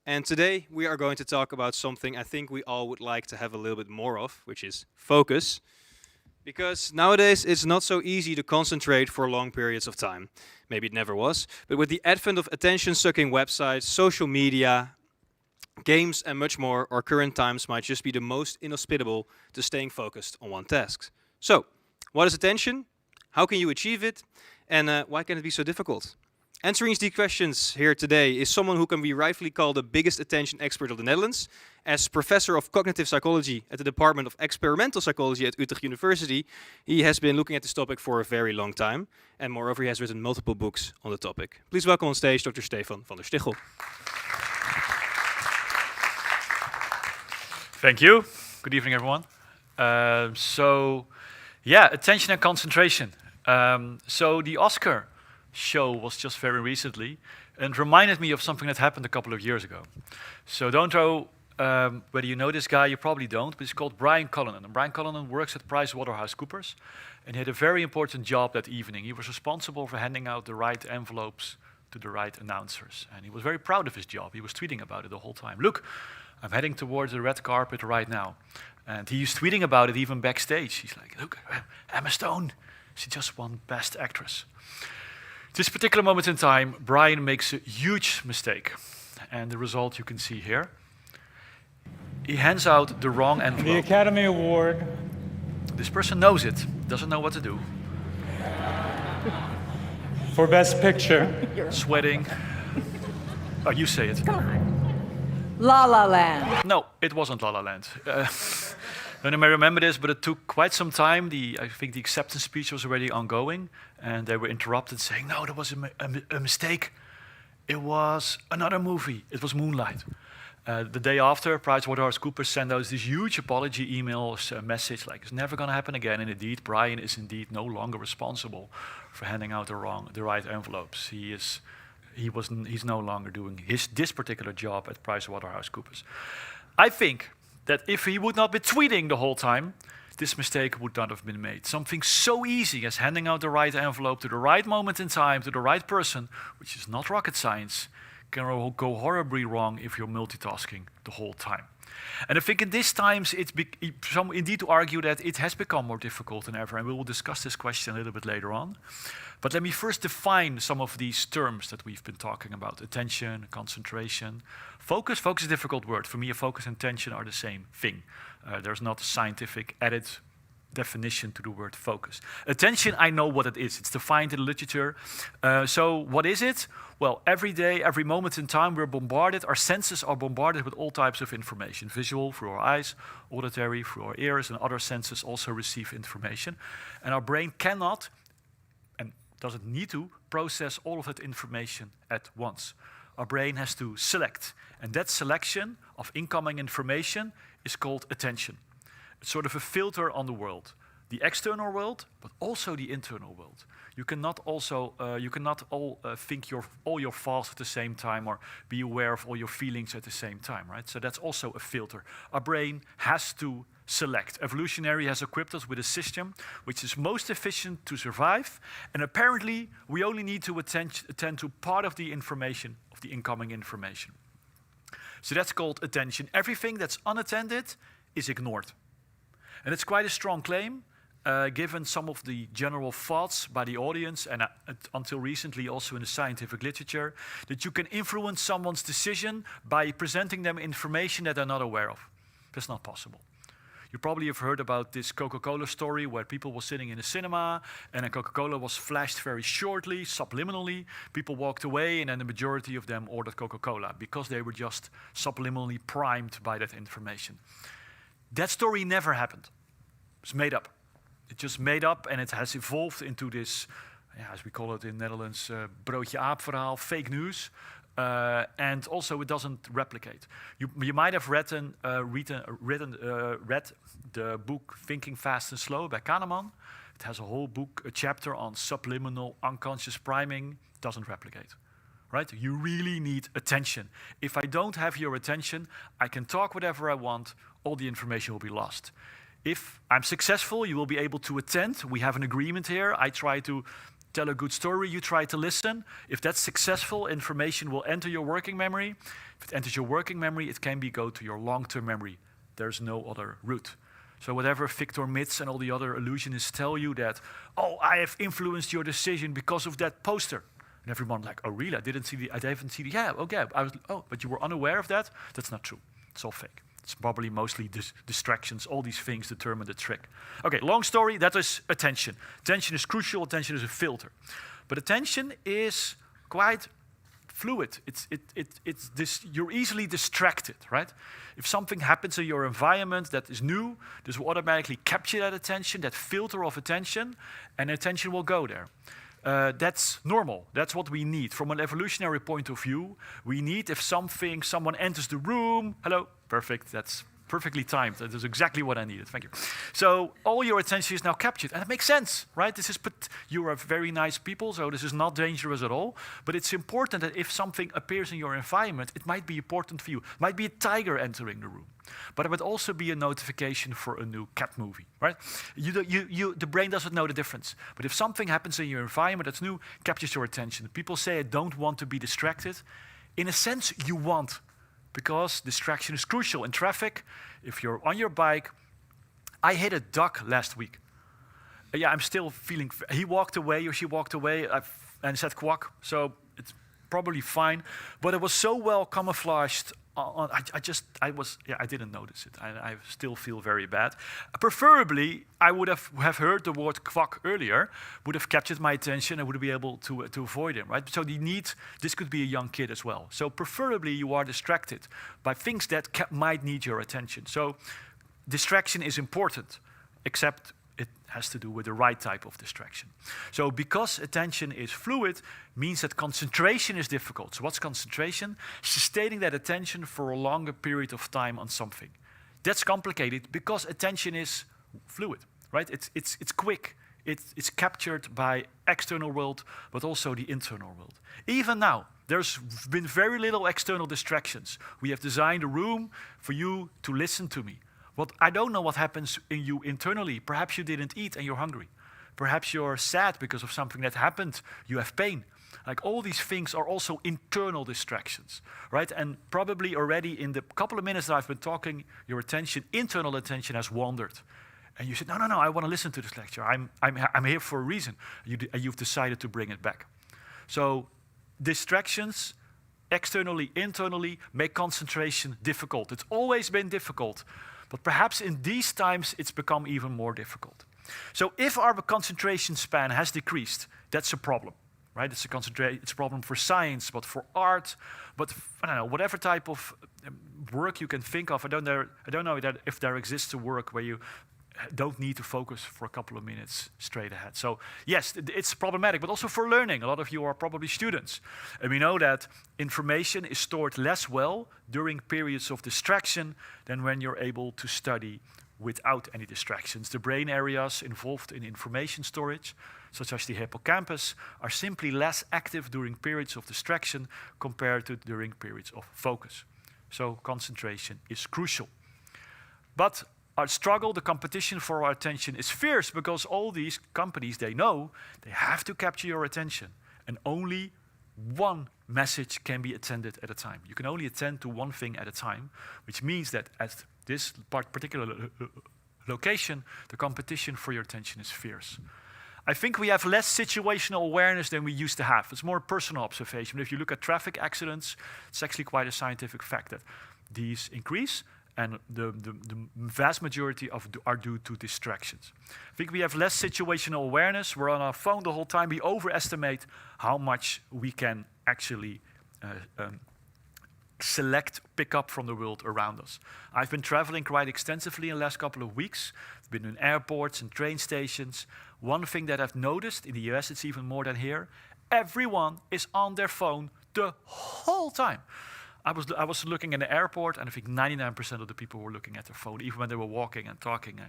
And today we are going to talk about something I think we all would like to have a little bit more of, which is focus. Because nowadays it's not so easy to concentrate for long periods of time. Maybe it never was, but with the advent of attention sucking websites, social media, games, and much more, our current times might just be the most inhospitable to staying focused on one task. So, what is attention? How can you achieve it? And why can it be so difficult? Answering these questions here today is someone who can be rightfully called the biggest attention expert of the Netherlands. As professor of cognitive psychology at the Department of Experimental Psychology at Utrecht University, he has been looking at this topic for a very long time. And moreover, he has written multiple books on the topic. Please welcome on stage Dr. Stefan van der Stigchel. Thank you. Good evening, everyone. Attention and concentration. So the Oscar show was just very recently and reminded me of something that happened a couple of years ago. So don't know whether you know this guy, you probably don't, but he's called Brian Cullinan. And Brian Cullinan works at PricewaterhouseCoopers, and he had a very important job that evening. He was responsible for handing out the right envelopes to the right announcers. And he was very proud of his job. He was tweeting about it the whole time. Look, I'm heading towards the red carpet right now. And he was tweeting about it even backstage. He's like, look, Emma Stone, she just won Best Actress. This particular moment in time, Brian makes a huge mistake. And the result you can see here. He hands out the wrong envelope. The Academy Award. This person knows it, doesn't know what to do. For Best Picture. Sweating. Oh, you say it. Come on. La La Land. No, it wasn't La La Land. You may remember this, but it took quite some time. I think the acceptance speech was already ongoing, and they were interrupted saying, no, there was a mistake. It was another movie. It was Moonlight. The day after, PricewaterhouseCoopers sent out this huge apology email message, like, it's never going to happen again. And indeed, Brian is indeed no longer responsible for handing out the right envelopes. He's no longer doing this particular job at PricewaterhouseCoopers. I think that if he would not be tweeting the whole time, this mistake would not have been made. Something so easy as handing out the right envelope to the right moment in time, to the right person, which is not rocket science, can go horribly wrong if you're multitasking the whole time. And I think in these times, some indeed to argue that it has become more difficult than ever, and we will discuss this question a little bit later on. But let me first define some of these terms that we've been talking about: attention, concentration, focus. Focus is a difficult word. For me, focus and attention are the same thing. There's not a scientific added definition to the word focus. Attention, I know what it is. It's defined in the literature. So what is it? Well, every day, every moment in time, we're bombarded, our senses are bombarded with all types of information. Visual, through our eyes, auditory, through our ears, and other senses also receive information. And our brain cannot, and doesn't need to, process all of that information at once. Our brain has to select, and that selection of incoming information is called attention. It's sort of a filter on the world, the external world, but also the internal world. You cannot think all your thoughts at the same time, or be aware of all your feelings at the same time, right? So that's also a filter. Our brain has to select. Evolutionary has equipped us with a system which is most efficient to survive, and apparently we only need to attend to part of the information, of the incoming information. So that's called attention. Everything that's unattended is ignored. And it's quite a strong claim, given some of the general thoughts by the audience, and until recently also in the scientific literature, that you can influence someone's decision by presenting them information that they're not aware of. That's not possible. You probably have heard about this Coca-Cola story where people were sitting in a cinema and a Coca-Cola was flashed very shortly, subliminally. People walked away and then the majority of them ordered Coca-Cola because they were just subliminally primed by that information. That story never happened. It's made up. It's just made up, and it has evolved into this, as we call it in Netherlands, broodje aap verhaal, fake news. And also it doesn't replicate. You might have read the book Thinking Fast and Slow by Kahneman. It has a whole book, a chapter on subliminal unconscious priming. Doesn't replicate. Right? You really need attention. If I don't have your attention, I can talk whatever I want, all the information will be lost. If I'm successful, you will be able to attend. We have an agreement here. I try to tell a good story, you try to listen. If that's successful, information will enter your working memory. If it enters your working memory, it can go to your long-term memory. There's no other route. So whatever Victor Mitz and all the other illusionists tell you that, oh, I have influenced your decision because of that poster. And everyone like, oh really? I haven't seen the, yeah, okay. But you were unaware of that? That's not true. It's all fake. It's probably mostly distractions. All these things determine the trick. Okay, long story, that is attention. Attention is crucial, attention is a filter. But attention is quite fluid. You're easily distracted, right? If something happens in your environment that is new, this will automatically capture that attention, that filter of attention, and attention will go there. That's normal. That's what we need. From an evolutionary point of view, we need if someone enters the room, hello, perfect, that's perfectly timed. That is exactly what I needed, thank you. So all your attention is now captured, and it makes sense, right? You are very nice people, so this is not dangerous at all, but it's important that if something appears in your environment, it might be important for you. It might be a tiger entering the room, but it would also be a notification for a new cat movie, right? The brain doesn't know the difference, but if something happens in your environment that's new, captures your attention. People say, I don't want to be distracted. In a sense, you want, because distraction is crucial. In traffic, if you're on your bike, I hit a duck last week. Yeah, I'm still feeling, he walked away or she walked away and said quack, so it's probably fine. But it was so well camouflaged, I didn't notice it. I still feel very bad. Preferably, I would have heard the word quack earlier, would have captured my attention and would be able to avoid him, right? So this could be a young kid as well. So preferably you are distracted by things that might need your attention. So distraction is important, except it has to do with the right type of distraction. So because attention is fluid, means that concentration is difficult. So what's concentration? Sustaining that attention for a longer period of time on something. That's complicated because attention is fluid, right? It's quick. It's captured by external world, but also the internal world. Even now, there's been very little external distractions. We have designed a room for you to listen to me. I don't know what happens in you internally. Perhaps you didn't eat and you're hungry. Perhaps you're sad because of something that happened. You have pain. Like all these things are also internal distractions, right? And probably already in the couple of minutes that I've been talking, your internal attention has wandered. And you said, no, I want to listen to this lecture. I'm here for a reason. You've decided to bring it back. So distractions, externally, internally, make concentration difficult. It's always been difficult. But perhaps in these times, it's become even more difficult. So if our concentration span has decreased, that's a problem, right? It's a problem for science, but for art, but I don't know, whatever type of work you can think of. I don't know if there exists a work where you don't need to focus for a couple of minutes straight ahead. So yes, it's problematic, but also for learning. A lot of you are probably students. And we know that information is stored less well during periods of distraction than when you're able to study without any distractions. The brain areas involved in information storage, such as the hippocampus, are simply less active during periods of distraction compared to during periods of focus. So concentration is crucial. But our struggle, the competition for our attention is fierce because all these companies, they know they have to capture your attention and only one message can be attended at a time. You can only attend to one thing at a time, which means that at this particular location, the competition for your attention is fierce. I think we have less situational awareness than we used to have. It's more personal observation. But if you look at traffic accidents, it's actually quite a scientific fact that these increase. And the vast majority are due to distractions. I think we have less situational awareness. We're on our phone the whole time. We overestimate how much we can actually pick up from the world around us. I've been traveling quite extensively in the last couple of weeks. I've been in airports and train stations. One thing that I've noticed, in the US it's even more than here, everyone is on their phone the whole time. I was looking in the airport, and I think 99% of the people were looking at their phone, even when they were walking and talking.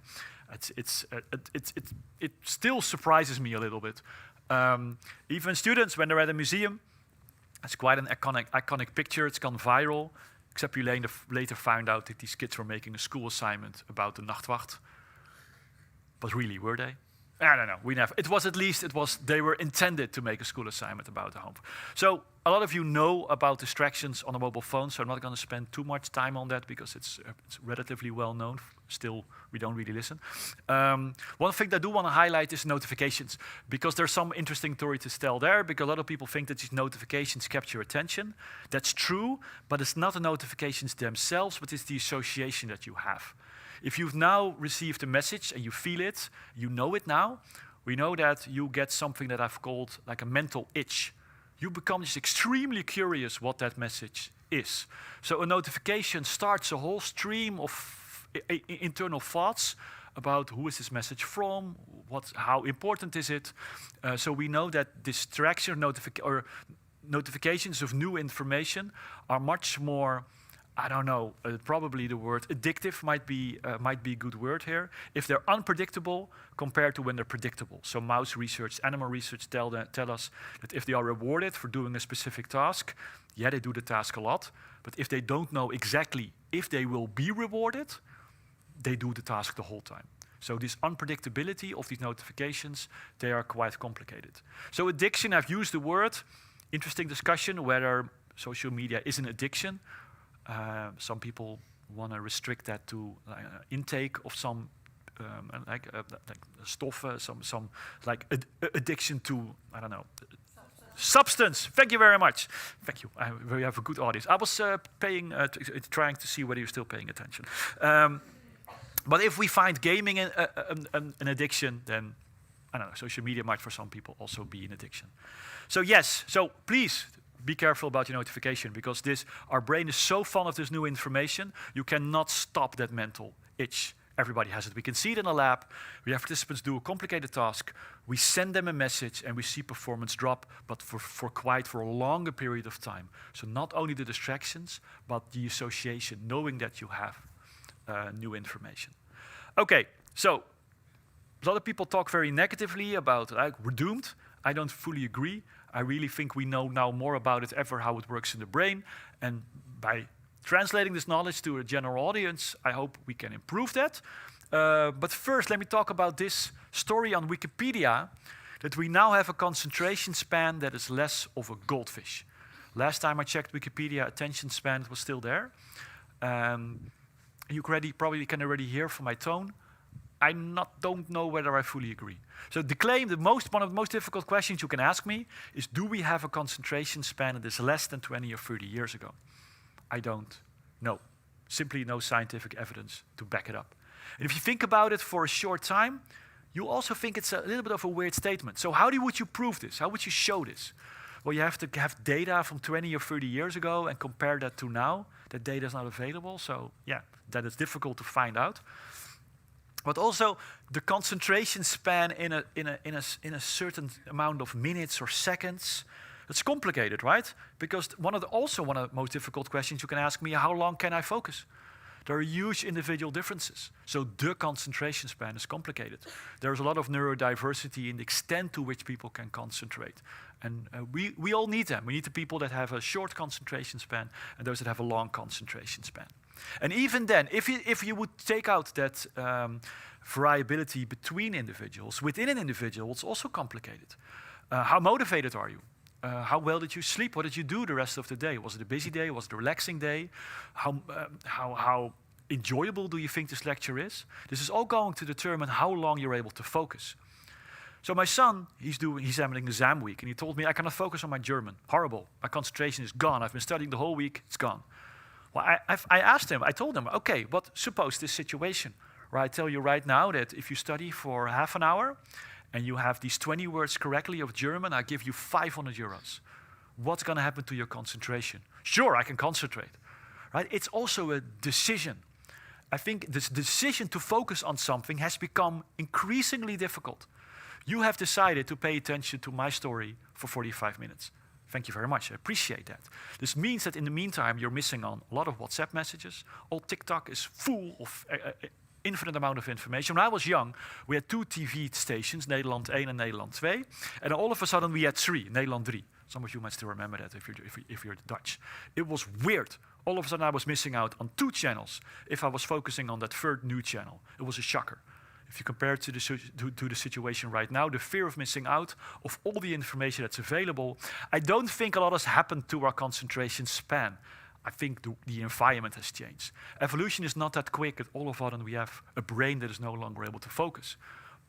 It still surprises me a little bit. Even students, when they're at a museum, it's quite an iconic picture. It's gone viral, except we later found out that these kids were making a school assignment about the Nachtwacht. But really, were they? I don't know. We never. It was at least. It was. They were intended to make a school assignment about the home. So a lot of you know about distractions on a mobile phone. So I'm not going to spend too much time on that because it's relatively well known. Still, we don't really listen. One thing that I do want to highlight is notifications, because there's some interesting story to tell there. Because a lot of people think that these notifications capture attention. That's true, but it's not the notifications themselves, but it's the association that you have. If you've now received a message and you feel it, you know it now, we know that you get something that I've called like a mental itch. You become just extremely curious what that message is. So a notification starts a whole stream of internal thoughts about who is this message from, how important is it. So we know that distraction or notifications of new information are much more, I don't know, probably the word addictive might be a good word here, if they're unpredictable compared to when they're predictable. So mouse research, animal research tell us that if they are rewarded for doing a specific task, yeah, they do the task a lot, but if they don't know exactly if they will be rewarded, they do the task the whole time. So this unpredictability of these notifications, they are quite complicated. So addiction, I've used the word, interesting discussion whether social media is an addiction. Some people want to restrict that to intake of some like stoffen, some like addiction to, I don't know, substance. Thank you very much. Thank you. We have a good audience. I was trying to see whether you're still paying attention. But if we find gaming an addiction, then I don't know. Social media might for some people also be an addiction. So yes. So please. Be careful about your notification, because our brain is so fond of this new information, you cannot stop that mental itch. Everybody has it. We can see it in a lab. We have participants do a complicated task. We send them a message and we see performance drop, but for a longer period of time. So not only the distractions, but the association, knowing that you have new information. Okay, so a lot of people talk very negatively about we're doomed. I don't fully agree. I really think we know now more about it ever, how it works in the brain. And by translating this knowledge to a general audience, I hope we can improve that. But first, let me talk about this story on Wikipedia, that we now have a concentration span that is less of a goldfish. Last time I checked Wikipedia, attention span was still there. You probably can already hear from my tone. I don't know whether I fully agree. So the claim, one of the most difficult questions you can ask me is, do we have a concentration span that is less than 20 or 30 years ago? I don't know. Simply no scientific evidence to back it up. And if you think about it for a short time, you also think it's a little bit of a weird statement. So how would you prove this? How would you show this? Well, you have to have data from 20 or 30 years ago and compare that to now. That data is not available, so yeah, that is difficult to find out. But also the concentration span in a certain amount of minutes or seconds, it's complicated, right? Because one of the most difficult questions you can ask me, how long can I focus? There are huge individual differences. So the concentration span is complicated. There's a lot of neurodiversity in the extent to which people can concentrate. And we all need them. We need the people that have a short concentration span and those that have a long concentration span. And even then, if you would take out that variability between individuals, within an individual, it's also complicated. How motivated are you? How well did you sleep? What did you do the rest of the day? Was it a busy day? Was it a relaxing day? How enjoyable do you think this lecture is? This is all going to determine how long you're able to focus. So my son, he's having exam week, and he told me, I cannot focus on my German. Horrible. My concentration is gone. I've been studying the whole week. It's gone. Well, I asked him, I told him, okay, but suppose this situation, where I tell you right now that if you study for half an hour and you have these 20 words correctly of German, I give you 500 euros. What's going to happen to your concentration? Sure, I can concentrate. Right? It's also a decision. I think this decision to focus on something has become increasingly difficult. You have decided to pay attention to my story for 45 minutes. Thank you very much. I appreciate that. This means that in the meantime, you're missing on a lot of WhatsApp messages. All TikTok is full of infinite amount of information. When I was young, we had 2 TV stations, Nederland 1 and Nederland 2. And all of a sudden, we had 3, Nederland 3. Some of you might still remember that if you're Dutch. It was weird. All of a sudden, I was missing out on 2 channels if I was focusing on that third new channel. It was a shocker. If you compare it to the situation right now, the fear of missing out of all the information that's available, I don't think a lot has happened to our concentration span. I think the environment has changed. Evolution is not that quick that all of a sudden we have a brain that is no longer able to focus.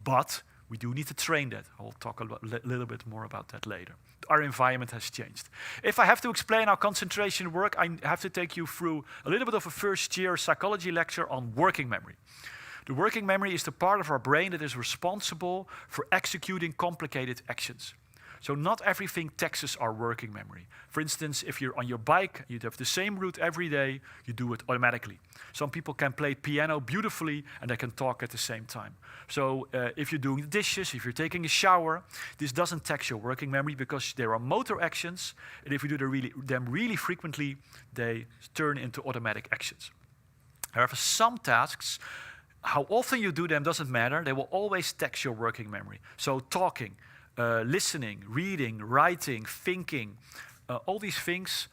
But we do need to train that. I'll talk a little bit more about that later. Our environment has changed. If I have to explain how concentration works, I have to take you through a little bit of a first-year psychology lecture on working memory. The working memory is the part of our brain that is responsible for executing complicated actions. So not everything taxes our working memory. For instance, if you're on your bike, you have the same route every day, you do it automatically. Some people can play piano beautifully and they can talk at the same time. So if you're doing the dishes, if you're taking a shower, this doesn't tax your working memory because there are motor actions, and if you do them really frequently, they turn into automatic actions. However, some tasks, how often you do them doesn't matter, they will always tax your working memory. So talking, listening, reading, writing, thinking, all these things,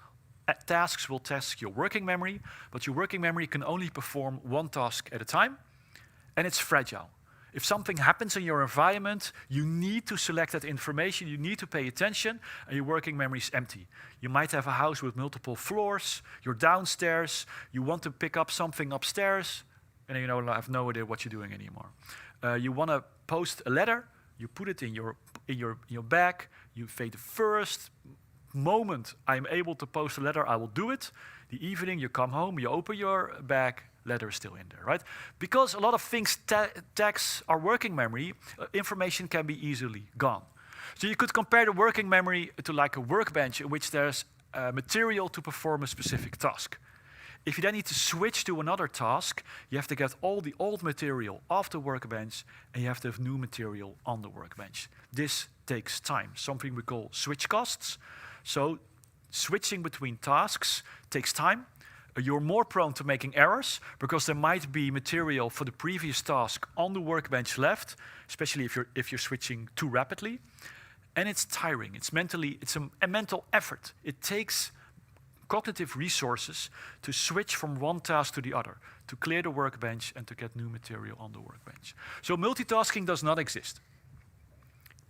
tasks will task your working memory, but your working memory can only perform one task at a time, and it's fragile. If something happens in your environment, you need to select that information, you need to pay attention, and your working memory is empty. You might have a house with multiple floors, you're downstairs, you want to pick up something upstairs, and you have no idea what you're doing anymore. You want to post a letter, you put it in your bag, you say the first moment I'm able to post a letter, I will do it. The evening you come home, you open your bag, letter is still in there, right? Because a lot of things tax our working memory, information can be easily gone. So you could compare the working memory to like a workbench in which there's material to perform a specific task. If you then need to switch to another task, you have to get all the old material off the workbench and you have to have new material on the workbench. This takes time, something we call switch costs. So switching between tasks takes time. You're more prone to making errors because there might be material for the previous task on the workbench left, especially if you're switching too rapidly. And it's tiring, it's a mental effort. It takes cognitive resources to switch from one task to the other, to clear the workbench and to get new material on the workbench. So multitasking does not exist.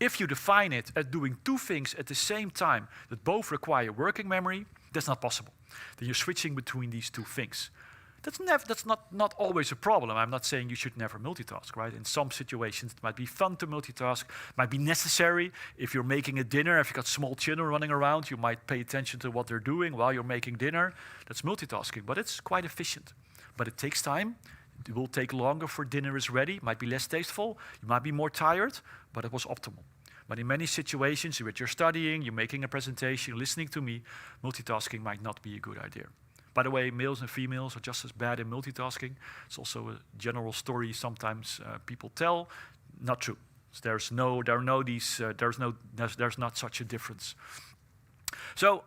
If you define it as doing two things at the same time that both require working memory, that's not possible. Then you're switching between these two things. That's not always a problem. I'm not saying you should never multitask, right? In some situations, it might be fun to multitask, might be necessary. If you're making a dinner, if you've got small children running around, you might pay attention to what they're doing while you're making dinner. That's multitasking, but it's quite efficient. But it takes time. It will take longer for dinner is ready. Might be less tasteful. You might be more tired, but it was optimal. But in many situations, in which you're studying, you're making a presentation, listening to me, multitasking might not be a good idea. By the way, males and females are just as bad in multitasking. It's also a general story sometimes people tell. Not true. There's not such a difference. So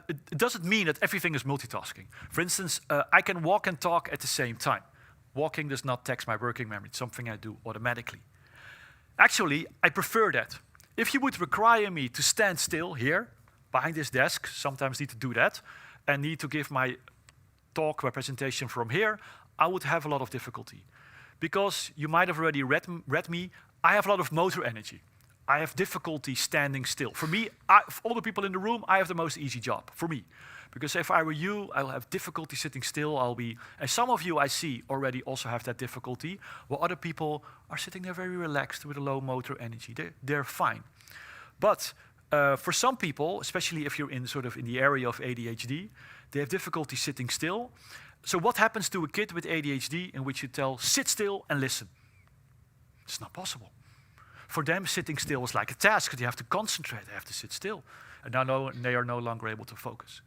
it doesn't mean that everything is multitasking. For instance, I can walk and talk at the same time. Walking does not tax my working memory. It's something I do automatically. Actually, I prefer that. If you would require me to stand still here, behind this desk, sometimes need to do that, and need to give my talk, my presentation from here, I would have a lot of difficulty. Because you might have already read me, I have a lot of motor energy. I have difficulty standing still. For me, of all the people in the room, I have the most easy job, for me. Because if I were you, I'll have difficulty sitting still. And some of you I see already also have that difficulty, while other people are sitting there very relaxed with a low motor energy. They're fine. But for some people, especially if you're in the area of ADHD, they have difficulty sitting still. So what happens to a kid with ADHD in which you tell, sit still and listen? It's not possible. For them, sitting still is like a task. They have to concentrate, they have to sit still. And now they are no longer able to focus.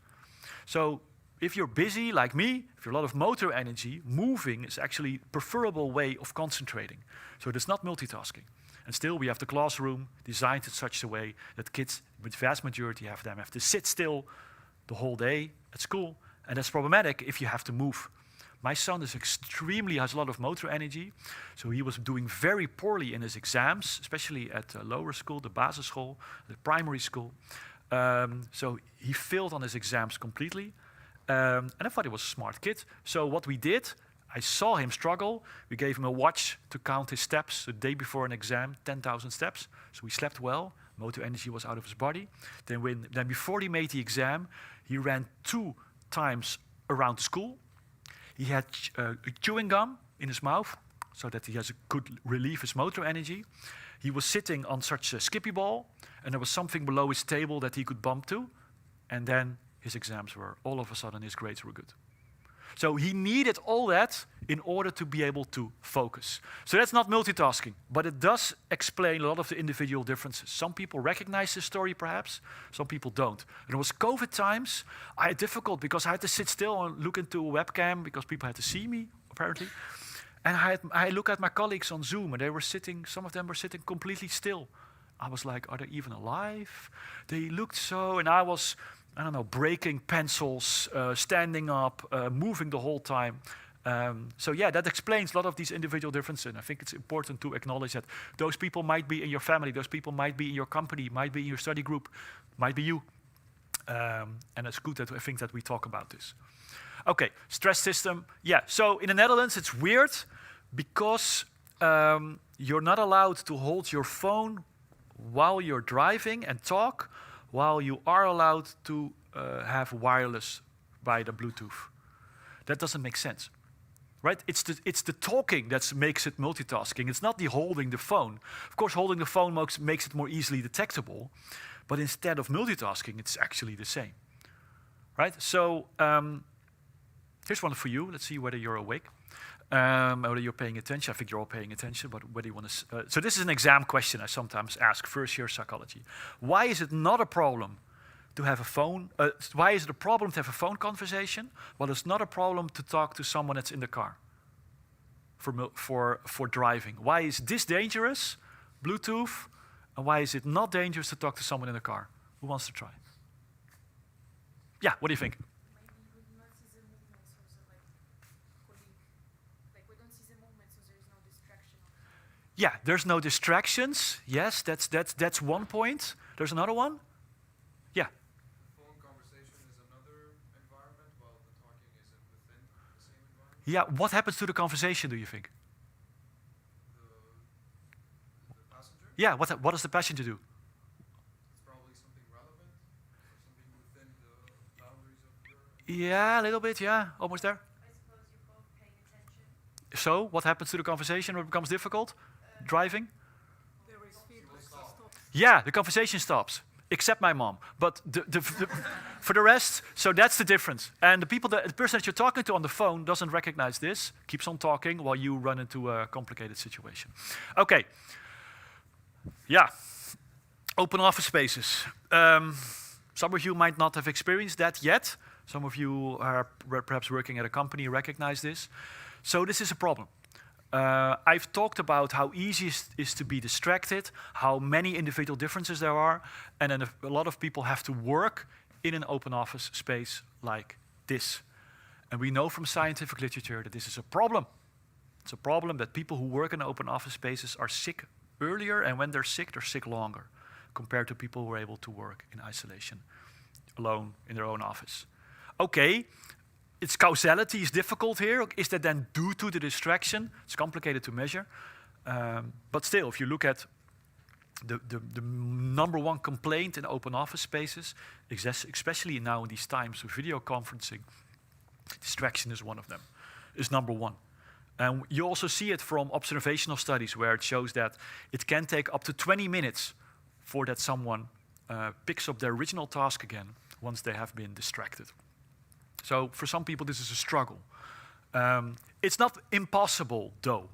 So if you're busy like me, if you're a lot of motor energy, moving is actually a preferable way of concentrating. So it's not multitasking. And still, we have the classroom designed in such a way that kids, with vast majority of them, have to sit still the whole day at school. And that's problematic if you have to move. My son has a lot of motor energy, so he was doing very poorly in his exams, especially at the lower school, the basisschool, the primary school. So he failed on his exams completely. And I thought he was a smart kid. So what we did, I saw him struggle. We gave him a watch to count his steps the day before an exam, 10,000 steps. So he slept well. Motor energy was out of his body. Then before he made the exam, he ran 2 times around the school. He had chewing gum in his mouth so that could relieve his motor energy. He was sitting on such a skippy ball, and there was something below his table that he could bump to. And then his exams were, all of a sudden, his grades were good. So he needed all that in order to be able to focus. So that's not multitasking, but it does explain a lot of the individual differences. Some people recognize this story, perhaps. Some people don't. And it was COVID times. I had difficult because I had to sit still and look into a webcam because people had to see me, apparently. And I look at my colleagues on Zoom, and they were sitting, some of them were sitting completely still. I was like, are they even alive? They looked so, and I was, I don't know, breaking pencils, standing up, moving the whole time. So yeah, that explains a lot of these individual differences. And I think it's important to acknowledge that those people might be in your family, those people might be in your company, might be in your study group, might be you. And it's good that I think that we talk about this. Okay, stress system. Yeah, so in the Netherlands it's weird because you're not allowed to hold your phone while you're driving and talk, while you are allowed to have wireless by the Bluetooth. That doesn't make sense, right? It's the talking that makes it multitasking. It's not the holding the phone. Of course, holding the phone makes it more easily detectable, but instead of multitasking, it's actually the same, right? So here's one for you. Let's see whether you're awake. Whether you're paying attention. I think you're all paying attention, but whether you want to... so this is an exam question I sometimes ask first-year psychology. Why is it not a problem to have a phone... why is it a problem to have a phone conversation? Well, it's not a problem to talk to someone that's in the car for driving. Why is this dangerous, Bluetooth, and why is it not dangerous to talk to someone in the car? Who wants to try? Yeah, what do you think? Yeah, there's no distractions. Yes, that's one point. There's another one. Yeah. The phone conversation is another environment, while the talking is within the same environment. Yeah. What happens to the conversation? Do you think? The passenger. Yeah. What does the passenger do? It's probably something relevant, or something within the boundaries of your. Yeah, a little bit. Yeah, almost there. I suppose you're both paying attention. So, what happens to the conversation when it becomes difficult? Driving? Yeah, the conversation stops, except my mom. But for the rest, so that's the difference. And the person that you're talking to on the phone doesn't recognize this, keeps on talking while you run into a complicated situation. Okay. Yeah. Open office spaces. Some of you might not have experienced that yet. Some of you are perhaps working at a company recognize this. So this is a problem. I've talked about how easy it is to be distracted, how many individual differences there are, and then a lot of people have to work in an open office space like this. And we know from scientific literature that this is a problem. It's a problem that people who work in open office spaces are sick earlier, and when they're sick longer, compared to people who are able to work in isolation, alone in their own office. Okay. Its causality is difficult here. Is that then due to the distraction? It's complicated to measure. But still, if you look at the number one complaint in open office spaces, especially now in these times of video conferencing, distraction is one of them, is number one. And you also see it from observational studies where it shows that it can take up to 20 minutes for that someone picks up their original task again once they have been distracted. So for some people, this is a struggle. It's not impossible, though.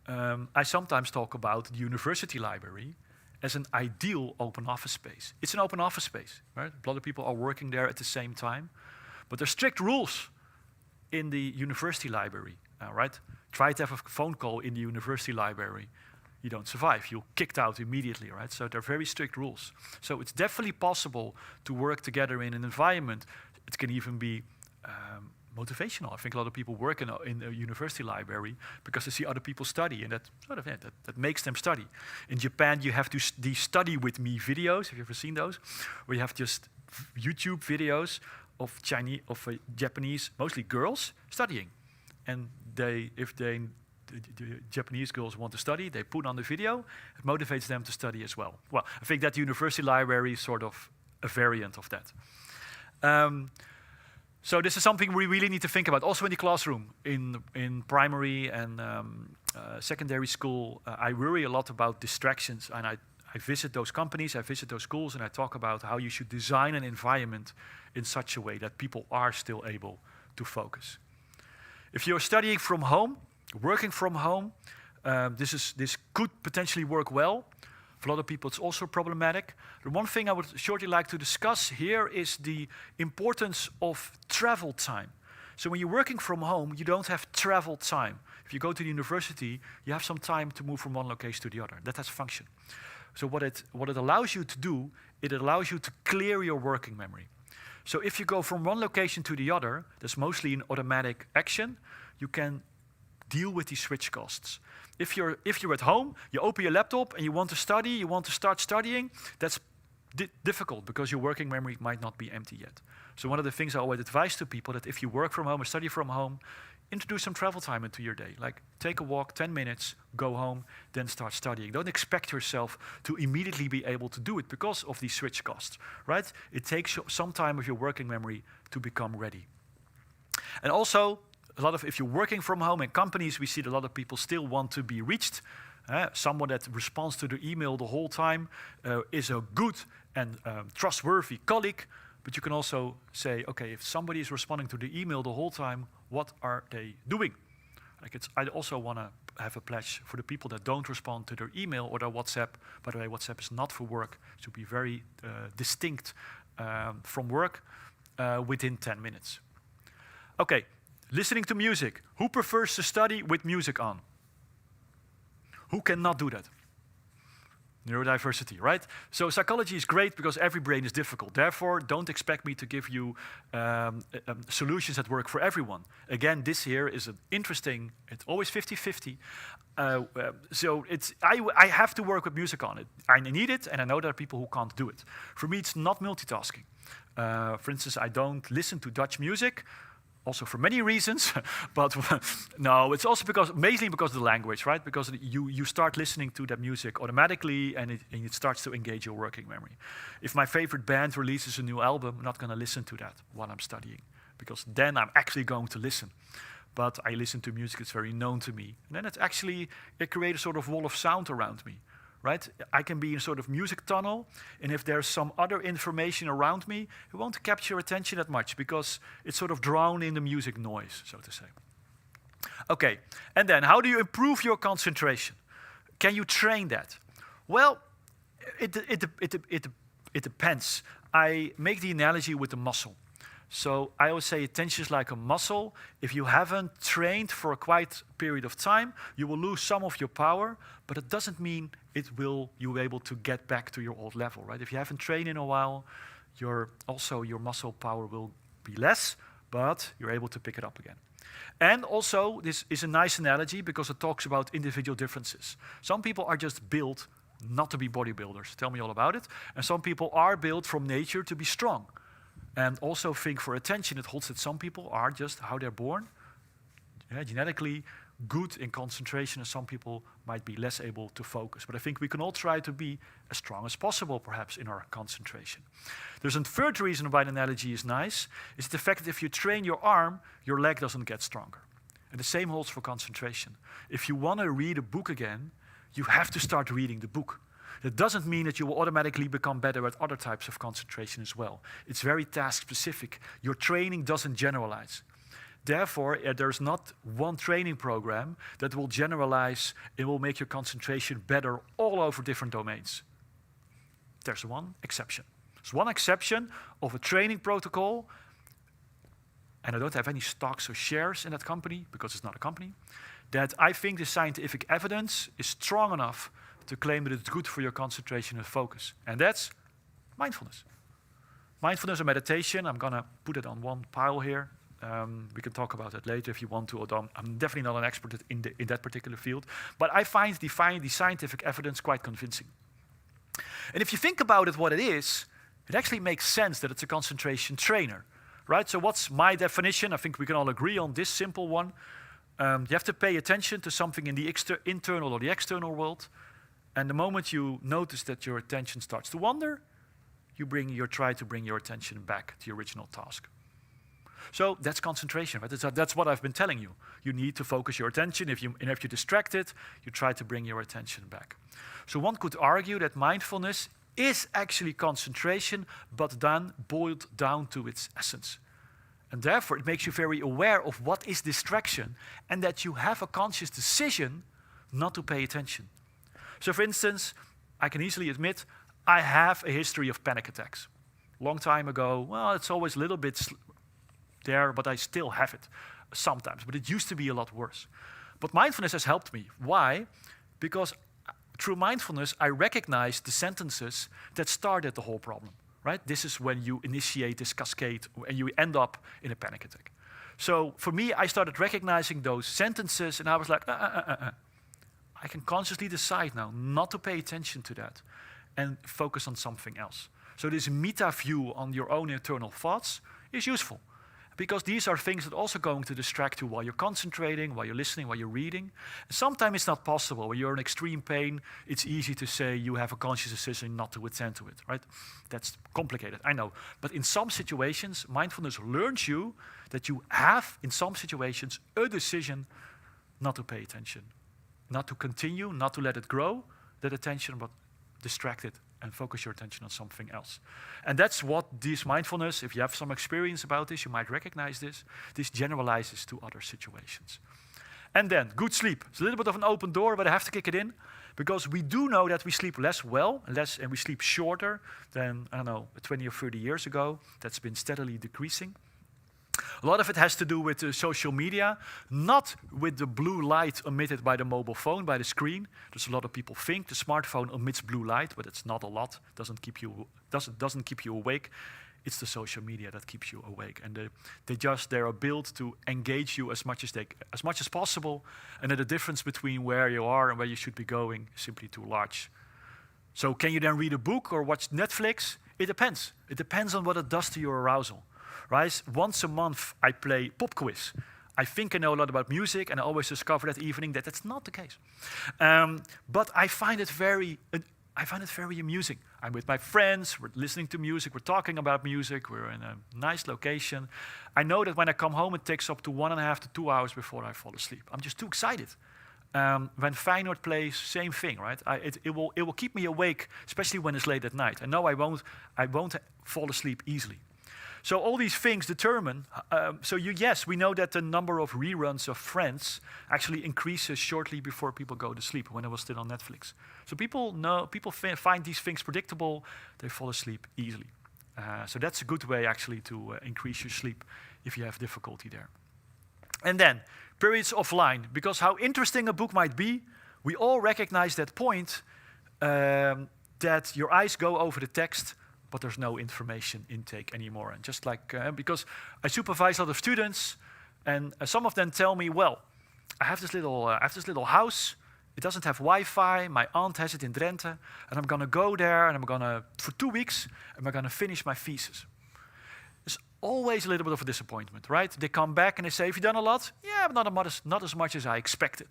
I sometimes talk about the university library as an ideal open office space. It's an open office space, right? A lot of people are working there at the same time. But there's strict rules in the university library, right? Try to have a phone call in the university library. You don't survive. You're kicked out immediately, right? So there are very strict rules. So it's definitely possible to work together in an environment. It can even be motivational. I think a lot of people work in a university library because they see other people study, and that sort of that makes them study. In Japan, you have these study with me videos. Have you ever seen those? Where you have just YouTube videos of Japanese, mostly girls, studying. and if the Japanese girls want to study, they put on the video. It motivates them to study as well. Well, I think that the university library is sort of a variant of that. So this is something we really need to think about. Also in the classroom, in primary and secondary school, I worry a lot about distractions, and I visit those companies, I visit those schools, and I talk about how you should design an environment in such a way that people are still able to focus. If you're studying from home, working from home, this could potentially work well. For a lot of people, it's also problematic. The one thing I would shortly like to discuss here is the importance of travel time. So when you're working from home, you don't have travel time. If you go to the university, you have some time to move from one location to the other. That has function. So what it allows you to do, it allows you to clear your working memory. So if you go from one location to the other, that's mostly an automatic action, you can deal with these switch costs. If you're at home, you open your laptop and you want to study, you want to start studying, that's difficult because your working memory might not be empty yet. So one of the things I always advise to people that if you work from home or study from home, introduce some travel time into your day. Like take a walk, 10 minutes, go home, then start studying. Don't expect yourself to immediately be able to do it because of these switch costs, right? It takes some time of your working memory to become ready. And also, if you're working from home in companies, we see that a lot of people still want to be reached. Someone that responds to the email the whole time is a good and trustworthy colleague. But you can also say, okay, if somebody is responding to the email the whole time, what are they doing? I also want to have a pledge for the people that don't respond to their email or their WhatsApp. By the way, WhatsApp is not for work. It should be very distinct from work within 10 minutes. Okay. Listening to music. Who prefers to study with music on? Who cannot do that? Neurodiversity, right? So psychology is great because every brain is difficult. Therefore, don't expect me to give you solutions that work for everyone. Again, this here is an interesting, it's always 50-50. So I have to work with music on it. I need it, and I know there are people who can't do it. For me, it's not multitasking. For instance, I don't listen to Dutch music. Also for many reasons, but no, it's also mainly because of the language, right? Because you start listening to that music automatically and it starts to engage your working memory. If my favorite band releases a new album, I'm not going to listen to that while I'm studying, because then I'm actually going to listen. But I listen to music that's very known to me. And then it creates a sort of wall of sound around me. Right? I can be in a sort of music tunnel, and if there's some other information around me, it won't capture your attention that much because it's sort of drowned in the music noise, so to say. Okay, and then how do you improve your concentration? Can you train that? Well, it depends. I make the analogy with the muscle. So I always say attention is like a muscle. If you haven't trained for a quite period of time, you will lose some of your power, but it doesn't mean you'll be able to get back to your old level, right? If you haven't trained in a while, your muscle power will be less, but you're able to pick it up again. And also, this is a nice analogy because it talks about individual differences. Some people are just built not to be bodybuilders. Tell me all about it. And some people are built from nature to be strong. And also think for attention, it holds that some people are just how they're born, genetically good in concentration, and some people might be less able to focus. But I think we can all try to be as strong as possible, perhaps, in our concentration. There's a third reason why the analogy is nice, is the fact that if you train your arm, your leg doesn't get stronger. And the same holds for concentration. If you want to read a book again, you have to start reading the book. That doesn't mean that you will automatically become better at other types of concentration as well. It's very task-specific. Your training doesn't generalize. Therefore, there's not one training program that will generalize, it will make your concentration better all over different domains. There's one exception. There's one exception of a training protocol, and I don't have any stocks or shares in that company, because it's not a company, that I think the scientific evidence is strong enough to claim that it's good for your concentration and focus. And that's mindfulness. Mindfulness and meditation, I'm going to put it on one pile here. We can talk about that later if you want to. Although I'm definitely not an expert in that particular field. But I find the scientific evidence quite convincing. And if you think about it, what it is, it actually makes sense that it's a concentration trainer. Right? So what's my definition? I think we can all agree on this simple one. You have to pay attention to something in the internal or the external world. And the moment you notice that your attention starts to wander, you try to bring your attention back to your original task. So that's concentration, right? That's what I've been telling you. You need to focus your attention. If you're distracted, you try to bring your attention back. So one could argue that mindfulness is actually concentration, but then boiled down to its essence. And therefore, it makes you very aware of what is distraction and that you have a conscious decision not to pay attention. So for instance, I can easily admit I have a history of panic attacks. Long time ago, well, it's always a little bit there, but I still have it sometimes. But it used to be a lot worse. But mindfulness has helped me. Why? Because through mindfulness, I recognize the sentences that started the whole problem. Right? This is when you initiate this cascade and you end up in a panic attack. So for me, I started recognizing those sentences and I was like, I can consciously decide now not to pay attention to that and focus on something else. So this meta view on your own internal thoughts is useful because these are things that are also going to distract you while you're concentrating, while you're listening, while you're reading. And sometimes it's not possible. When you're in extreme pain, it's easy to say you have a conscious decision not to attend to it, right? That's complicated, I know. But in some situations, mindfulness learns you that you have, in some situations, a decision not to pay attention, not to continue, not to let it grow, that attention, but distract it and focus your attention on something else. And that's what this mindfulness, if you have some experience about this, you might recognize this generalizes to other situations. And then, good sleep. It's a little bit of an open door, but I have to kick it in, because we do know that we sleep less well, and we sleep shorter than, 20 or 30 years ago. That's been steadily decreasing. A lot of it has to do with social media, not with the blue light emitted by the mobile phone, by the screen. There's a lot of people think the smartphone emits blue light, but it's not a lot. Doesn't keep you awake. It's the social media that keeps you awake, and they are built to engage you as much as possible, and that the difference between where you are and where you should be going is simply too large. So, can you then read a book or watch Netflix? It depends. It depends on what it does to your arousal. Right? Once a month, I play pop quiz. I think I know a lot about music, and I always discover that evening that that's not the case. But I find it very amusing. I'm with my friends. We're listening to music. We're talking about music. We're in a nice location. I know that when I come home, it takes up to 1.5 to 2 hours before I fall asleep. I'm just too excited. When Feyenoord plays, same thing, right? It will keep me awake, especially when it's late at night. I know I won't fall asleep easily. So all these things determine, we know that the number of reruns of Friends actually increases shortly before people go to sleep, when it was still on Netflix. So people find these things predictable, they fall asleep easily. So that's a good way actually to increase your sleep if you have difficulty there. And then, periods offline, because how interesting a book might be, we all recognize that point that your eyes go over the text, but there's no information intake anymore. And just like, because I supervise a lot of students, and some of them tell me, well, I have this little house, it doesn't have Wi-Fi, my aunt has it in Drenthe, and I'm gonna go there, and for 2 weeks, and I'm gonna finish my thesis. It's always a little bit of a disappointment, right? They come back and they say, have you done a lot? Yeah, but not as much as I expected.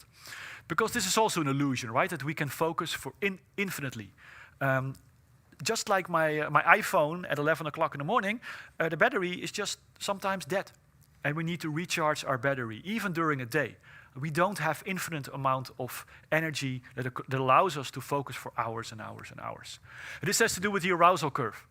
Because this is also an illusion, right? That we can focus for infinitely. Just like my iPhone at 11 o'clock in the morning, the battery is just sometimes dead. And we need to recharge our battery, even during a day. We don't have infinite amount of energy that allows us to focus for hours and hours and hours. And this has to do with the arousal curve.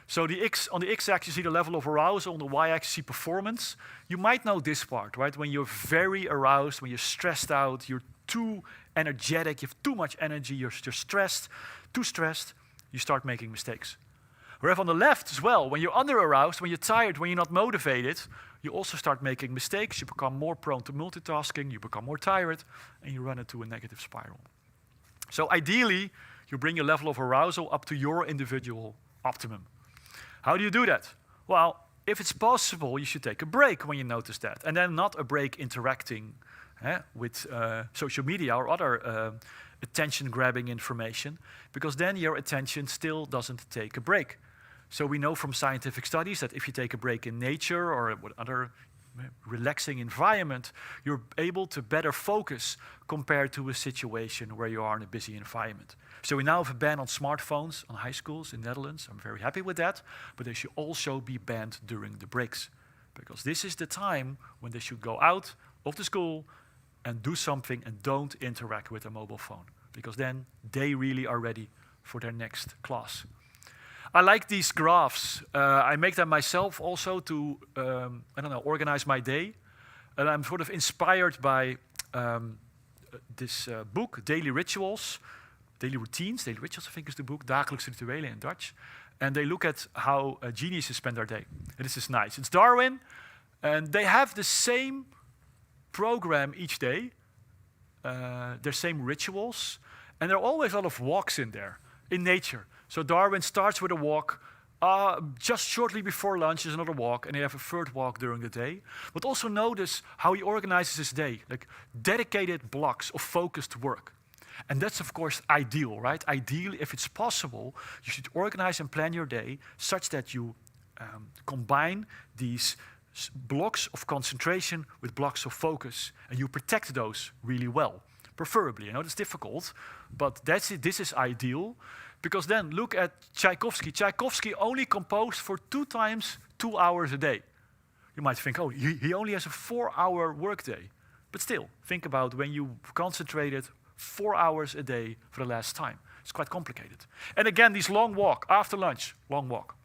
So on the x-axis, you see the level of arousal, on the y-axis, you see performance. You might know this part, right? When you're very aroused, when you're stressed out, you're too energetic, you have too much energy, you're stressed, too stressed, you start making mistakes. Whereas on the left as well, when you're under-aroused, when you're tired, when you're not motivated, you also start making mistakes, you become more prone to multitasking, you become more tired, and you run into a negative spiral. So ideally, you bring your level of arousal up to your individual optimum. How do you do that? Well, if it's possible, you should take a break when you notice that, and then not a break interacting with social media or other attention-grabbing information, because then your attention still doesn't take a break. So we know from scientific studies that if you take a break in nature or with other relaxing environment, you're able to better focus compared to a situation where you are in a busy environment. So we now have a ban on smartphones on high schools in the Netherlands. I'm very happy with that, but they should also be banned during the breaks, because this is the time when they should go out of the school and do something and don't interact with their mobile phone, because then they really are ready for their next class. I like these graphs. I make them myself also to, organize my day. And I'm sort of inspired by this book, Daily Rituals, Daily Rituals, I think is the book, Dagelijkse Rituelen in Dutch. And they look at how geniuses spend their day. And this is nice. It's Darwin, and they have the same program each day, their same rituals, and there are always a lot of walks in there, in nature. So Darwin starts with a walk, just shortly before lunch is another walk, and they have a third walk during the day. But also notice how he organizes his day, like dedicated blocks of focused work. And that's of course ideal, right? Ideal, if it's possible, you should organize and plan your day such that you combine these blocks of concentration with blocks of focus, and you protect those really well, preferably. I know it's difficult, but that's it. This is ideal, because then look at Tchaikovsky. Tchaikovsky only composed for 2 times 2 hours a day. You might think, oh, he only has a 4-hour workday. But still, think about when you concentrated 4 hours a day for the last time. It's quite complicated. And again, this long walk after lunch, long walk.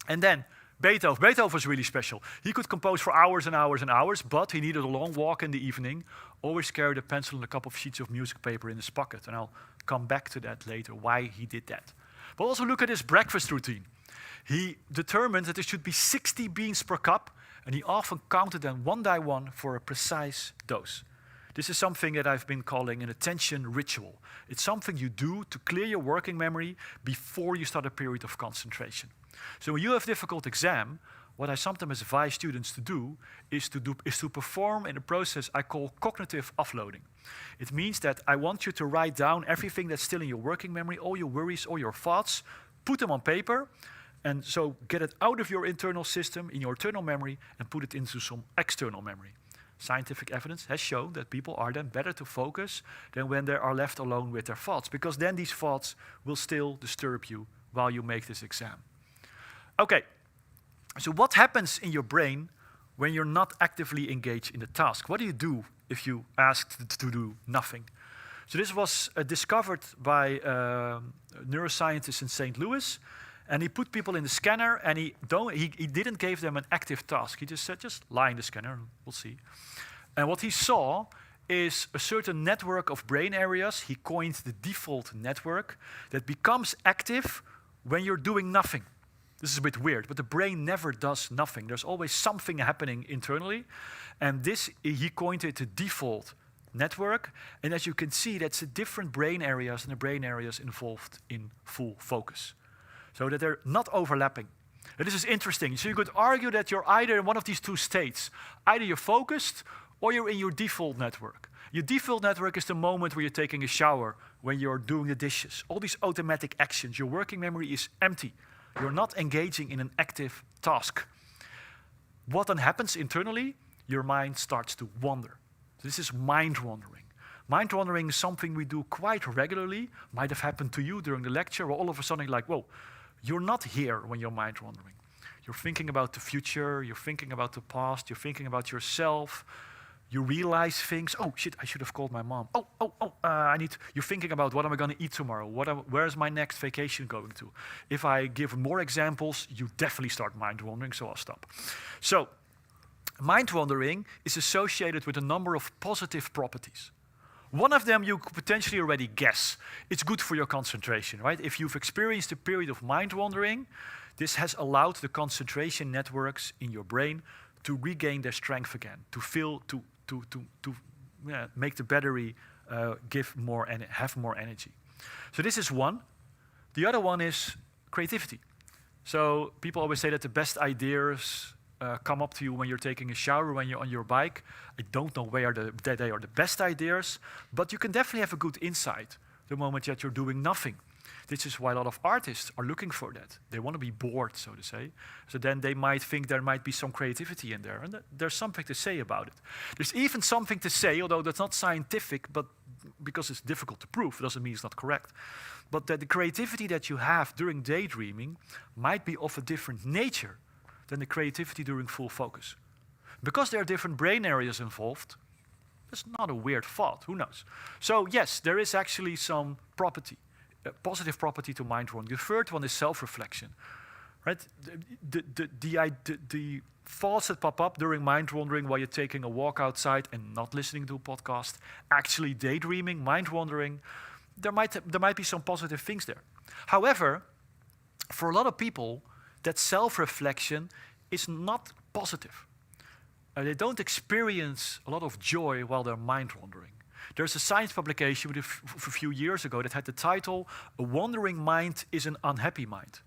And then Beethoven. Beethoven was really special. He could compose for hours and hours and hours, but he needed a long walk in the evening. Always carried a pencil and a couple of sheets of music paper in his pocket. And I'll come back to that later, why he did that. But also look at his breakfast routine. He determined that there should be 60 beans per cup, and he often counted them one by one for a precise dose. This is something that I've been calling an attention ritual. It's something you do to clear your working memory before you start a period of concentration. So when you have a difficult exam, what I sometimes advise students to do is to perform in a process I call cognitive offloading. It means that I want you to write down everything that's still in your working memory, all your worries, all your thoughts, put them on paper, and so get it out of your internal system, in your internal memory, and put it into some external memory. Scientific evidence has shown that people are then better to focus than when they are left alone with their thoughts, because then these thoughts will still disturb you while you make this exam. Okay, so what happens in your brain when you're not actively engaged in the task? What do you do if you asked to do nothing? So this was discovered by neuroscientists in St. Louis, and he put people in the scanner, and he didn't give them an active task. He just said, just lie in the scanner, we'll see. And what he saw is a certain network of brain areas. He coined the default network that becomes active when you're doing nothing. This is a bit weird, but the brain never does nothing. There's always something happening internally, and this, he coined it the default network. And as you can see, that's the different brain areas and the brain areas involved in full focus, so that they're not overlapping. And this is interesting. So you could argue that you're either in one of these two states. Either you're focused or you're in your default network. Your default network is the moment where you're taking a shower, when you're doing the dishes, all these automatic actions. Your working memory is empty. You're not engaging in an active task. What then happens internally? Your mind starts to wander. So this is mind wandering. Mind wandering is something we do quite regularly. Might have happened to you during the lecture, where all of a sudden you're like, whoa, you're not here when you're mind wandering. You're thinking about the future, you're thinking about the past, you're thinking about yourself. You realize things. Oh shit! I should have called my mom. You're thinking about what am I going to eat tomorrow? Where is my next vacation going to? If I give more examples, you definitely start mind wandering. So I'll stop. So, mind wandering is associated with a number of positive properties. One of them you could potentially already guess. It's good for your concentration, right? If you've experienced a period of mind wandering, this has allowed the concentration networks in your brain to regain their strength again, to make the battery have more energy. So this is one. The other one is creativity. So people always say that the best ideas come up to you when you're taking a shower, when you're on your bike. I don't know where they are the best ideas, but you can definitely have a good insight the moment that you're doing nothing. This is why a lot of artists are looking for that. They want to be bored, so to say. So then they might think there might be some creativity in there, and there's something to say about it. There's even something to say, although that's not scientific, but because it's difficult to prove, doesn't mean it's not correct. But that the creativity that you have during daydreaming might be of a different nature than the creativity during full focus. Because there are different brain areas involved, it's not a weird thought, who knows? So yes, there is actually some property, a positive property to mind wandering. The third one is self-reflection, right? The thoughts that pop up during mind wandering while you're taking a walk outside and not listening to a podcast, actually daydreaming, mind wandering, there might be some positive things there. However, for a lot of people, that self-reflection is not positive. They don't experience a lot of joy while they're mind wandering. There's a science publication a few years ago that had the title, "A Wandering Mind is an Unhappy Mind."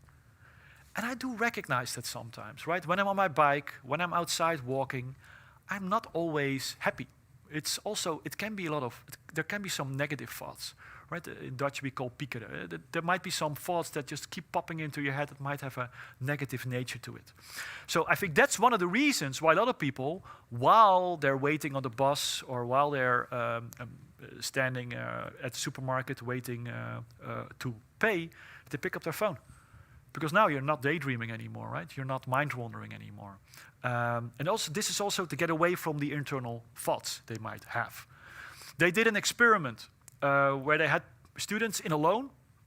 And I do recognize that sometimes, right? When I'm on my bike, when I'm outside walking, I'm not always happy. It's also, it can be there can be some negative thoughts, right? In Dutch we call piekeren. There might be some thoughts that just keep popping into your head that might have a negative nature to it. So I think that's one of the reasons why a lot of people, while they're waiting on the bus or while they're standing at the supermarket waiting to pay, they pick up their phone. Because now you're not daydreaming anymore, right? You're not mind wandering anymore. And also, this is also to get away from the internal thoughts they might have. They did an experiment where they had students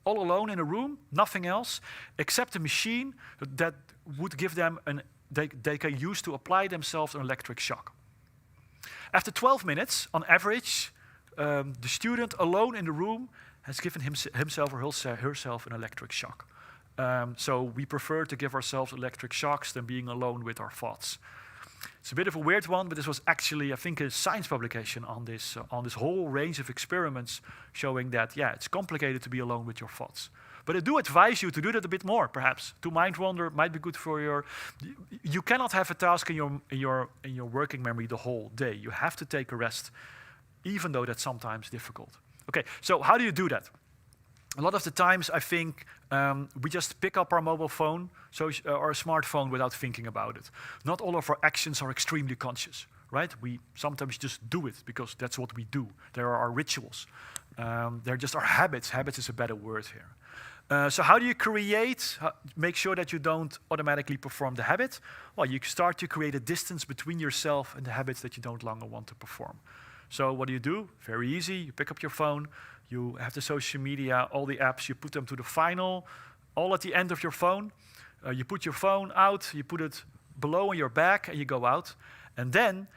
all alone in a room, nothing else, except a machine that would give them they can use to apply themselves an electric shock. After 12 minutes, on average, the student alone in the room has given himself or herself an electric shock. So we prefer to give ourselves electric shocks than being alone with our thoughts. It's a bit of a weird one, but this was actually, I think, a science publication on this whole range of experiments showing that, yeah, it's complicated to be alone with your thoughts. But I do advise you to do that a bit more, perhaps. To mind wander might be good for your... You cannot have a task in your working memory the whole day. You have to take a rest, even though that's sometimes difficult. Okay, so how do you do that? A lot of the times, I think, we just pick up our mobile phone or a smartphone without thinking about it. Not all of our actions are extremely conscious, right? We sometimes just do it because that's what we do. There are our rituals. They're just our habits. Habits is a better word here. So how do you make sure that you don't automatically perform the habit? Well, you start to create a distance between yourself and the habits that you don't longer want to perform. So what do? Very easy. You pick up your phone. You have the social media, all the apps, you put them to the final, all at the end of your phone. You put your phone out, you put it below on your back, and you go out. And then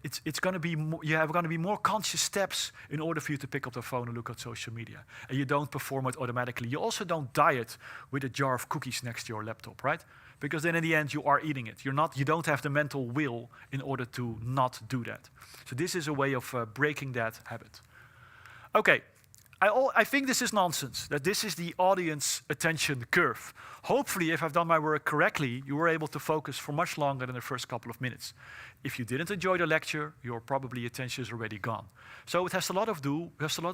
it's going to be you have going to be more conscious steps in order for you to pick up the phone and look at social media. And you don't perform it automatically. You also don't diet with a jar of cookies next to your laptop, right? Because then in the end you are eating it. You don't have the mental will in order to not do that. So this is a way of breaking that habit. Okay, I think this is nonsense, that this is the audience attention curve. Hopefully, if I've done my work correctly, you were able to focus for much longer than the first couple of minutes. If you didn't enjoy the lecture, your probably attention is already gone. So it has a lot to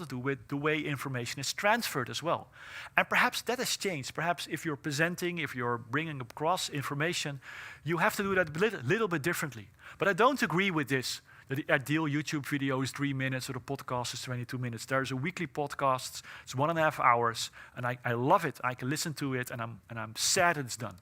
do with the way information is transferred as well. And perhaps that has changed. Perhaps if you're presenting, if you're bringing across information, you have to do that a little bit differently. But I don't agree with this. The ideal YouTube video is 3 minutes, or the podcast is 22 minutes. There's a weekly podcast, it's 1.5 hours, and I love it. I can listen to it, and I'm sad it's done.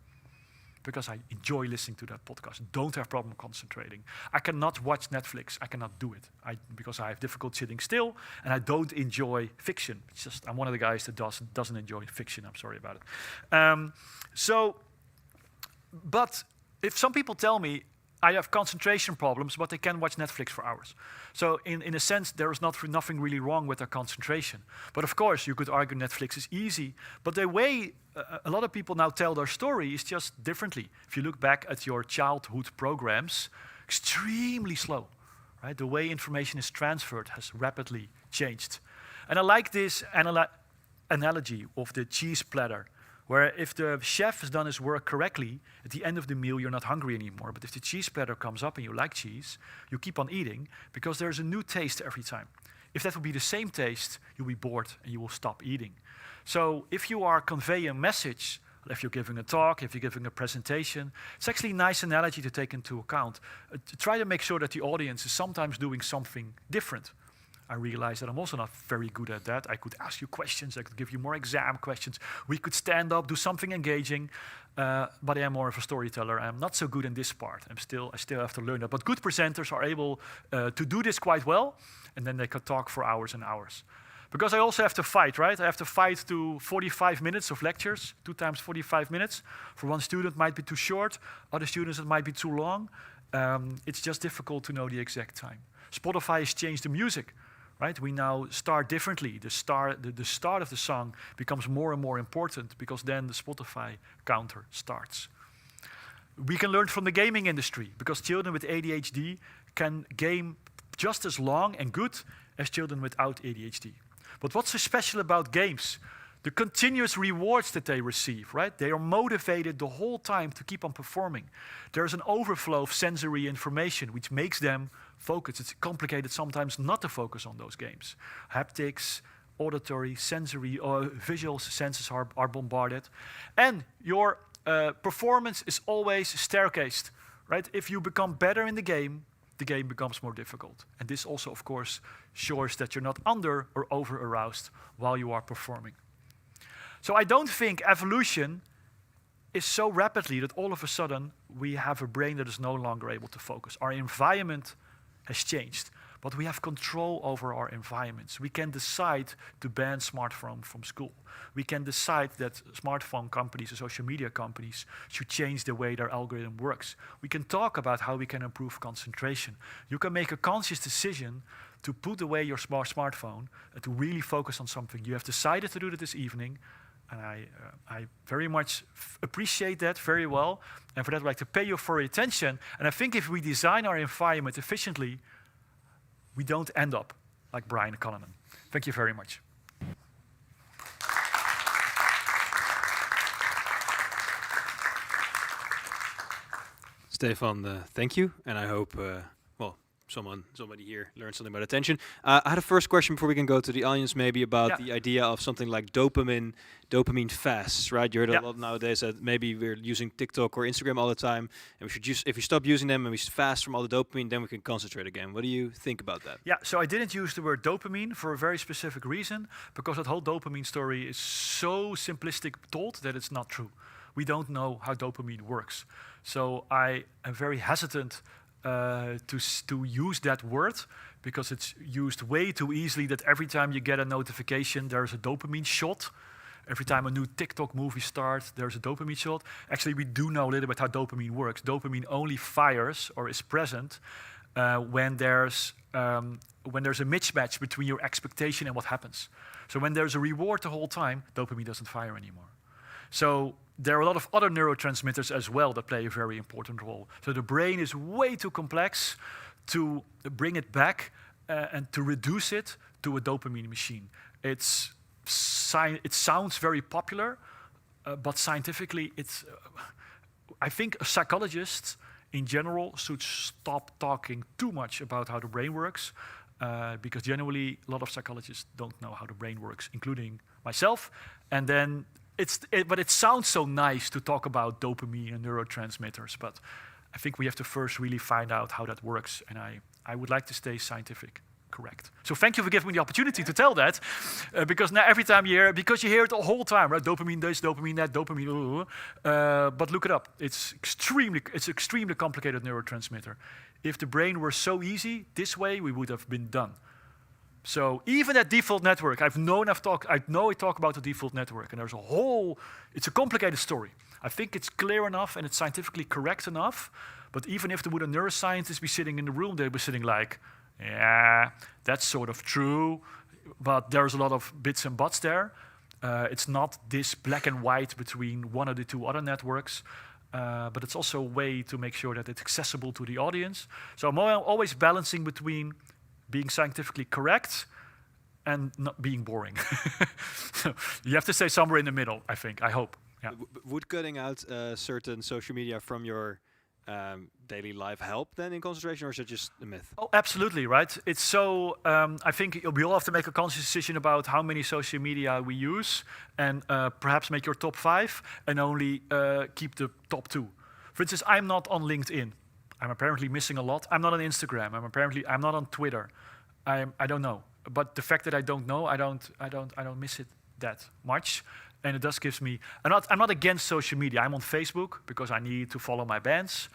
Because I enjoy listening to that podcast. Don't have problem concentrating. I cannot watch Netflix. I cannot do it. Because I have difficulty sitting still, and I don't enjoy fiction. It's just, I'm one of the guys that doesn't enjoy fiction. I'm sorry about it. But if some people tell me, I have concentration problems, but they can watch Netflix for hours. So in a sense, there is nothing really wrong with their concentration. But of course, you could argue Netflix is easy. But the way a lot of people now tell their story is just differently. If you look back at your childhood programs, extremely slow. Right? The way information is transferred has rapidly changed. And I like this analogy of the cheese platter, where if the chef has done his work correctly, at the end of the meal you're not hungry anymore. But if the cheese platter comes up and you like cheese, you keep on eating because there's a new taste every time. if that would be the same taste, you'll be bored and you will stop eating. So if you are conveying a message, if you're giving a talk, if you're giving a presentation, it's actually a nice analogy to take into account. To try to make sure that the audience is sometimes doing something different. I realize that I'm also not very good at that. I could ask you questions, I could give you more exam questions, we could stand up, do something engaging, but I am more of a storyteller. I'm not so good in this part. I still have to learn that. But good presenters are able to do this quite well, and then they can talk for hours and hours. Because I also have to fight, right? I have to fight to 45 minutes of lectures, 2 times 45 minutes. For one student, it might be too short. Other students, it might be too long. It's just difficult to know the exact time. Spotify has changed the music, right? We now start differently. The start of the song becomes more and more important because then the Spotify counter starts. We can learn from the gaming industry because children with ADHD can game just as long and good as children without ADHD. But what's so special about games? The continuous rewards that they receive, right? They are motivated the whole time to keep on performing. There's an overflow of sensory information which makes them focus. It's complicated sometimes not to focus on those games. Haptics, auditory, sensory, or visual senses are bombarded. And your performance is always staircased, right? If you become better in the game becomes more difficult. And this also, of course, shows that you're not under or over aroused while you are performing. So I don't think evolution is so rapidly that all of a sudden we have a brain that is no longer able to focus. Our environment has changed, but we have control over our environments. We can decide to ban smartphones from school. We can decide that smartphone companies and social media companies should change the way their algorithm works. We can talk about how we can improve concentration. You can make a conscious decision to put away your smartphone and to really focus on something. You have decided to do that this evening, and I very much appreciate that very well. And for that, I'd like to pay you for your attention. And I think if we design our environment efficiently, we don't end up like Brian Cullinan. Thank you very much. Stefan, thank you, and I hope somebody here learned something about attention. I had a first question before we can go to the audience, maybe about the idea of something like dopamine fasts, right? You heard a lot nowadays that maybe we're using TikTok or Instagram all the time, and we should if we stop using them and we fast from all the dopamine, then we can concentrate again. What do you think about that? Yeah, so I didn't use the word dopamine for a very specific reason, because that whole dopamine story is so simplistic told that it's not true. We don't know how dopamine works. So I am very hesitant to use that word, because it's used way too easily that every time you get a notification, there's a dopamine shot. Every time a new TikTok movie starts, there's a dopamine shot. Actually, we do know a little bit how dopamine works. Dopamine only fires or is present when there's a mismatch between your expectation and what happens. So when there's a reward the whole time, dopamine doesn't fire anymore. So there are a lot of other neurotransmitters as well that play a very important role. So the brain is way too complex to bring it back and to reduce it to a dopamine machine. It sounds very popular, but scientifically, I think psychologists in general should stop talking too much about how the brain works, because generally a lot of psychologists don't know how the brain works, including myself. And then but it sounds so nice to talk about dopamine and neurotransmitters, but I think we have to first really find out how that works, and I would like to stay scientific correct. So thank you for giving me the opportunity to tell that, because now every time you hear it the whole time, right? Dopamine this, dopamine that, dopamine, but look it up. It's extremely complicated neurotransmitter. If the brain were so easy, this way we would have been done. So even that default network, I talk about the default network, and it's a complicated story. I think it's clear enough and it's scientifically correct enough, but even if there would a neuroscientist be sitting in the room, they'd be sitting like, yeah, that's sort of true, but there's a lot of bits and buts there. It's not this black and white between one or the two other networks, but it's also a way to make sure that it's accessible to the audience. So I'm always balancing between being scientifically correct and not being boring. So you have to stay somewhere in the middle, I think, I hope. Yeah. Would cutting out certain social media from your daily life help then in concentration, or is it just a myth? Oh, absolutely, right? It's so, I think we all have to make a conscious decision about how many social media we use and perhaps make your top 5 and only keep the top 2. For instance, I'm not on LinkedIn. I'm apparently missing a lot. I'm not on Instagram. I'm not on Twitter. I don't know. But the fact that I don't know, I don't miss it that much. And it does gives me, I'm not against social media. I'm on Facebook because I need to follow my bands,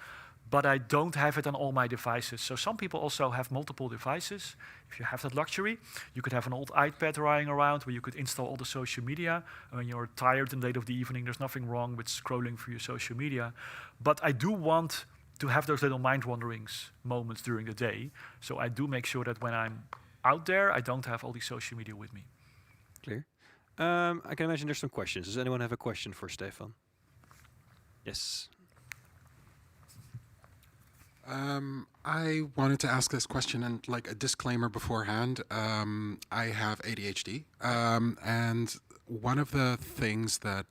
but I don't have it on all my devices. So some people also have multiple devices. If you have that luxury, you could have an old iPad lying around where you could install all the social media. When you're tired and late of the evening, there's nothing wrong with scrolling through your social media. But I do want to have those little mind wanderings moments during the day. So I do make sure that when I'm out there, I don't have all these social media with me. Clear. I can imagine there's some questions. Does anyone have a question for Stefan? Yes. I wanted to ask this question, and like a disclaimer beforehand, I have ADHD, and one of the things that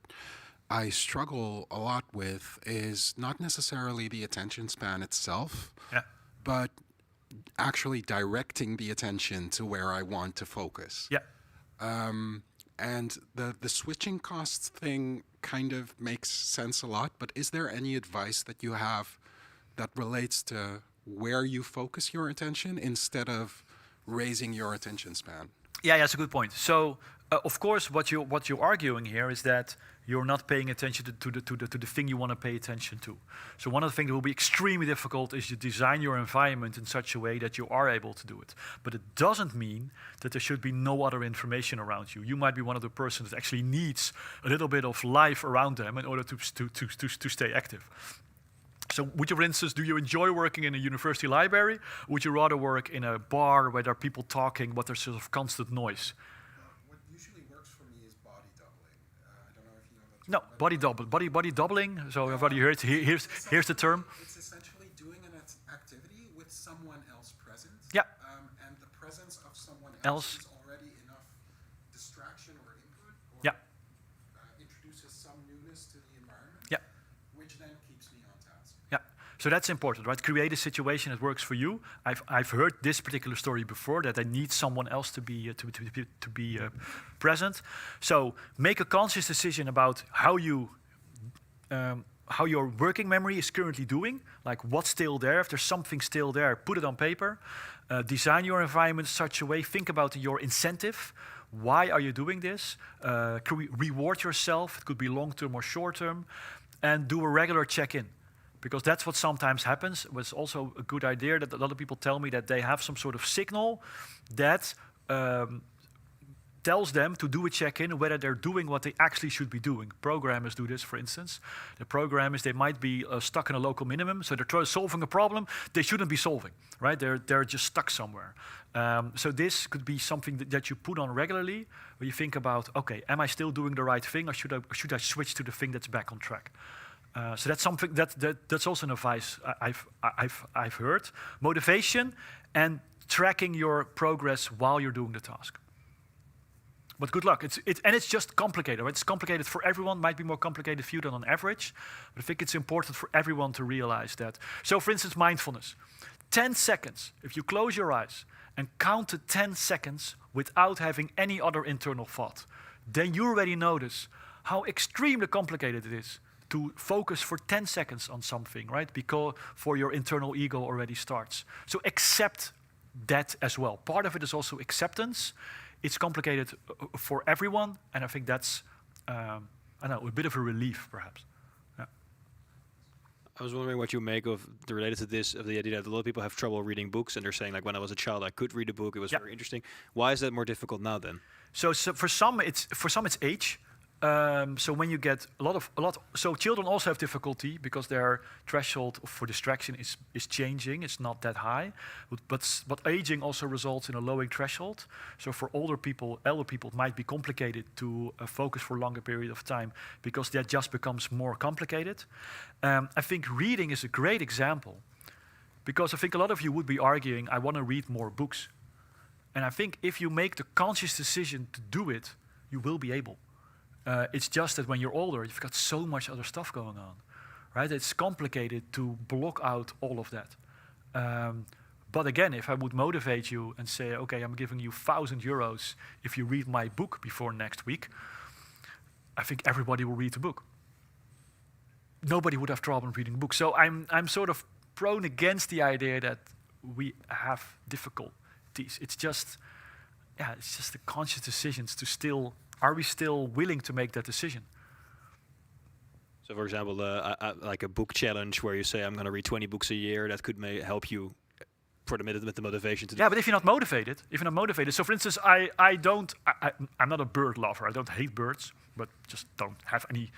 I struggle a lot with is not necessarily the attention span itself, but actually directing the attention to where I want to focus. And the switching costs thing kind of makes sense a lot, but is there any advice that you have that relates to where you focus your attention instead of raising your attention span? Yeah, that's a good point. So, of course, what you're arguing here is that you're not paying attention to the thing you want to pay attention to. So one of the things that will be extremely difficult is you design your environment in such a way that you are able to do it. But it doesn't mean that there should be no other information around you. You might be one of the persons that actually needs a little bit of life around them in order to stay active. So would you, for instance, do you enjoy working in a university library? Or would you rather work in a bar where there are people talking, but there's sort of constant noise? What usually works for me is body doubling. I don't know if you know that term. No, body doubling. So I've already heard. Here's the term. It's essentially doing an activity with someone else present. Yeah. And the presence of someone else is already enough distraction or input, or introduces some newness to the environment. Yeah. Which then keeps me on task. Yeah, so that's important, right? Create a situation that works for you. I've heard this particular story before, that I need someone else to be present. So make a conscious decision about how your working memory is currently doing, like what's still there. If there's something still there, put it on paper. Design your environment in such a way. Think about your incentive. Why are you doing this? Reward yourself. It could be long-term or short-term. And do a regular check-in, because that's what sometimes happens. It was also a good idea that a lot of people tell me that they have some sort of signal that tells them to do a check-in, whether they're doing what they actually should be doing. Programmers do this, for instance. The programmers, they might be stuck in a local minimum, so they're solving a problem they shouldn't be solving, right? They're just stuck somewhere. So this could be something that you put on regularly, where you think about, okay, am I still doing the right thing, or should I switch to the thing that's back on track? So that's something that's also an advice I've heard. Motivation and tracking your progress while you're doing the task. But good luck. It's just complicated. Right? It's complicated for everyone. Might be more complicated for you than on average. But I think it's important for everyone to realize that. So, for instance, mindfulness. 10 seconds. If you close your eyes and count to 10 seconds without having any other internal thought, then you already notice how extremely complicated it is to focus for 10 seconds on something, right? Because for your internal ego already starts. So accept that as well. Part of it is also acceptance. It's complicated for everyone, and I think that's, I don't know, a bit of a relief, perhaps. Yeah. I was wondering what you make of related to this, of the idea that a lot of people have trouble reading books, and they're saying, like, when I was a child, I could read a book; it was very interesting. Why is that more difficult now, then? So for some it's age. So when you get a lot, so children also have difficulty because their threshold for distraction is changing. It's not that high, but aging also results in a lowering threshold. So for elder people, it might be complicated to focus for a longer period of time because that just becomes more complicated. I think reading is a great example because I think a lot of you would be arguing, I want to read more books. And I think if you make the conscious decision to do it, you will be able. It's just that when you're older, you've got so much other stuff going on, right? It's complicated to block out all of that. But again, if I would motivate you and say, okay, I'm giving you €1,000 if you read my book before next week, I think everybody will read the book. Nobody would have trouble reading the book. So I'm sort of prone against the idea that we have difficulties. It's just the conscious decisions to are we still willing to make that decision? So, for example, like a book challenge where you say, I'm going to read 20 books a year, that could help you for the minute with the motivation to do. Yeah, but if you're not motivated, so for instance, I'm not a bird lover. I don't hate birds, but just don't have any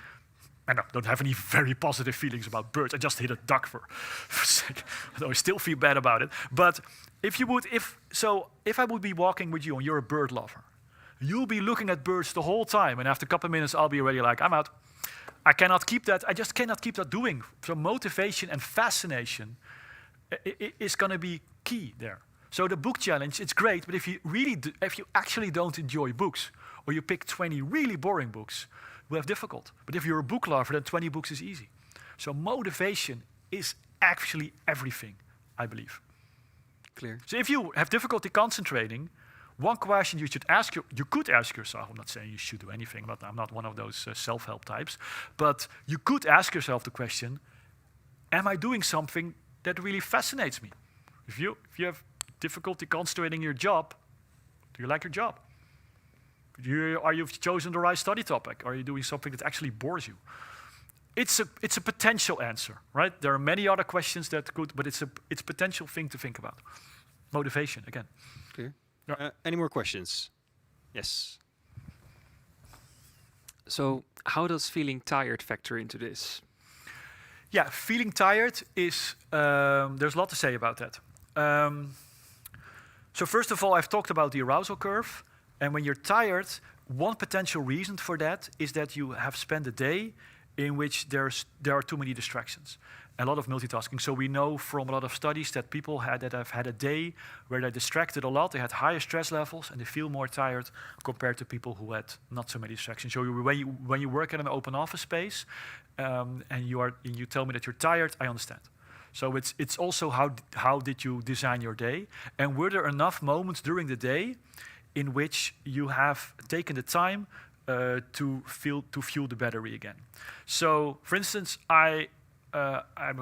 very positive feelings about birds. I just hit a duck for a second. Although I still feel bad about it. But if I would be walking with you and you're a bird lover, you'll be looking at birds the whole time, and after a couple of minutes, I'll be already like, I'm out. I just cannot keep that doing. So motivation and fascination is going to be key there. So the book challenge, it's great, but if you actually don't enjoy books, or you pick 20 really boring books, we'll have difficult. But if you're a book lover, then 20 books is easy. So motivation is actually everything, I believe. Clear. So if you have difficulty concentrating, one question you could ask yourself, I'm not saying you should do anything, but I'm not one of those self-help types, but you could ask yourself the question, am I doing something that really fascinates me? If you have difficulty concentrating your job, do you like your job? Are you chosen the right study topic? Are you doing something that actually bores you? It's a potential answer, right? There are many other questions that could, but it's a potential thing to think about. Motivation, again. Clear. Any more questions? Yes. So how does feeling tired factor into this? Yeah, feeling tired is, there's a lot to say about that. So first of all, I've talked about the arousal curve. And when you're tired, one potential reason for that is that you have spent a day in which there are too many distractions. A lot of multitasking. So we know from a lot of studies that people have had a day where they're distracted a lot, they had higher stress levels, and they feel more tired compared to people who had not so many distractions. So when you work in an open office space, and you tell me that you're tired, I understand. So it's also how did you design your day, and were there enough moments during the day in which you have taken the time to fuel the battery again. So, for instance, I'm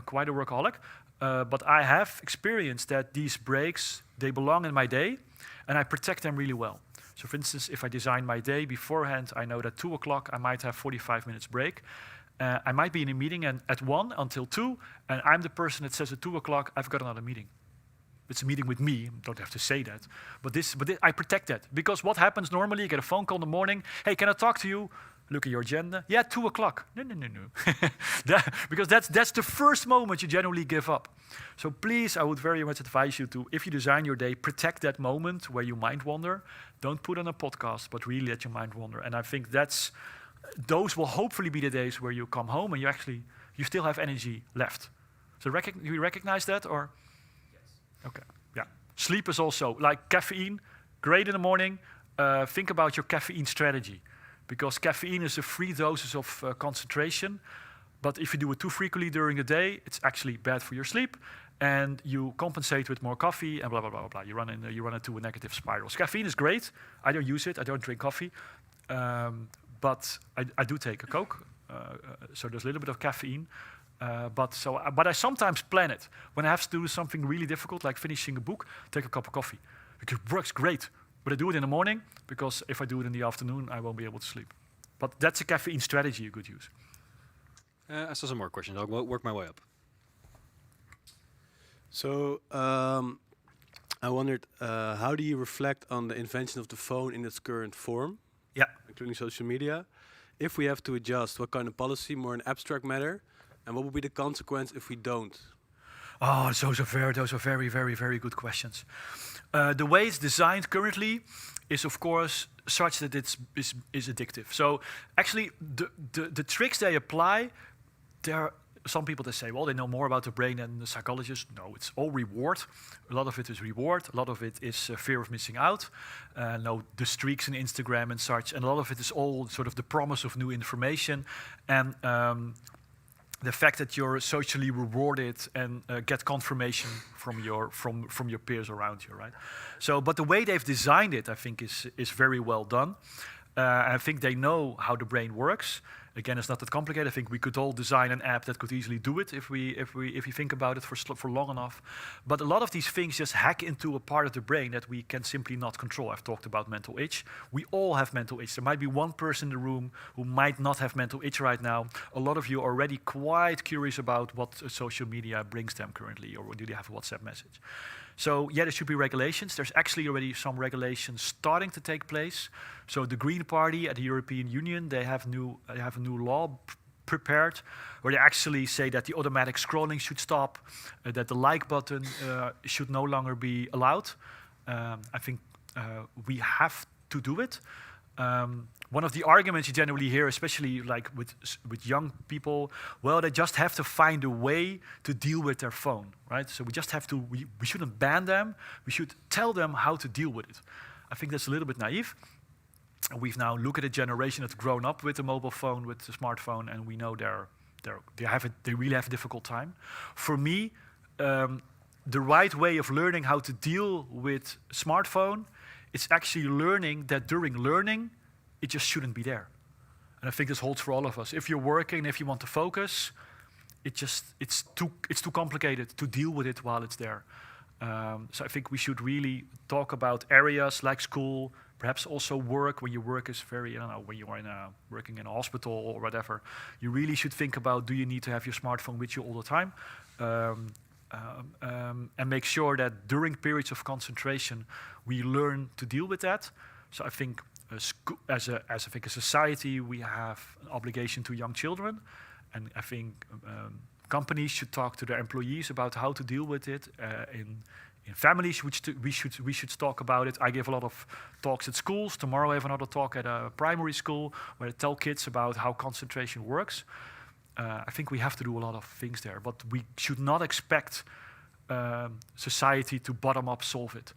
quite a workaholic, but I have experienced that these breaks, they belong in my day, and I protect them really well. So, for instance, if I design my day beforehand, I know that 2 o'clock I might have 45 minutes break. I might be in a meeting at 1 until 2, and I'm the person that says at 2 o'clock, I've got another meeting. It's a meeting with me, don't have to say that. But I protect that. Because what happens normally, you get a phone call in the morning, hey, can I talk to you? Look at your agenda. Yeah, 2 o'clock. No. Because that's the first moment you generally give up. So please, I would very much advise you to, if you design your day, protect that moment where you mind wander. Don't put on a podcast, but really let your mind wander. And I think those will hopefully be the days where you come home and you still have energy left. So you recognize that, or? Okay, yeah. Sleep is also, like caffeine, great in the morning. Think about your caffeine strategy. Because caffeine is a free doses of concentration. But if you do it too frequently during the day, it's actually bad for your sleep. And you compensate with more coffee and blah, blah, blah, blah. You run into a negative spiral. So caffeine is great. I don't use it. I don't drink coffee. But I do take a Coke. So there's a little bit of caffeine. But I sometimes plan it. When I have to do something really difficult, like finishing a book, take a cup of coffee. It works great. But I do it in the morning, because if I do it in the afternoon, I won't be able to sleep. But that's a caffeine strategy you could use. I saw some more questions. I'll work my way up. So I wondered, how do you reflect on the invention of the phone in its current form? Yeah. Including social media. If we have to adjust, what kind of policy, more an abstract matter? And what would be the consequence if we don't? Oh, those are very, very, very good questions. The way it's designed currently is, of course, such that is addictive. So actually, the tricks they apply, there are some people that say, well, they know more about the brain than the psychologists. No, it's all reward. A lot of it is reward. A lot of it is fear of missing out. The streaks in Instagram and such. And a lot of it is all sort of the promise of new information. And the fact that you're socially rewarded and get confirmation from your peers around you, right? So, but the way they've designed it, I think, is very well done. I think they know how the brain works. Again, it's not that complicated. I think we could all design an app that could easily do it if you think about it for long enough. But a lot of these things just hack into a part of the brain that we can simply not control. I've talked about mental itch. We all have mental itch. There might be one person in the room who might not have mental itch right now. A lot of you are already quite curious about what social media brings them currently, or do they have a WhatsApp message? So yeah, there should be regulations. There's actually already some regulations starting to take place. So the Green Party at the European Union, they have a new law prepared where they actually say that the automatic scrolling should stop, that the like button should no longer be allowed. I think we have to do it. One of the arguments you generally hear, especially like with young people, well, they just have to find a way to deal with their phone, right? So we just have to, we shouldn't ban them, we should tell them how to deal with it. I think that's a little bit naive. We've now looked at a generation that's grown up with the mobile phone, with the smartphone, and we know they really have a difficult time. For me, the right way of learning how to deal with smartphone, it's actually learning that during learning, it just shouldn't be there. And I think this holds for all of us. If you're working, if you want to focus, it's too complicated to deal with it while it's there. So I think we should really talk about areas like school, perhaps also work. When your work is very, I don't know, when you are working in a hospital or whatever, you really should think about, do you need to have your smartphone with you all the time? And make sure that during periods of concentration, we learn to deal with that. So I think as a society, we have an obligation to young children, and I think companies should talk to their employees about how to deal with it. In families, we should talk about it. I give a lot of talks at schools. Tomorrow I have another talk at a primary school where I tell kids about how concentration works. I think we have to do a lot of things there, but we should not expect society to bottom-up solve it.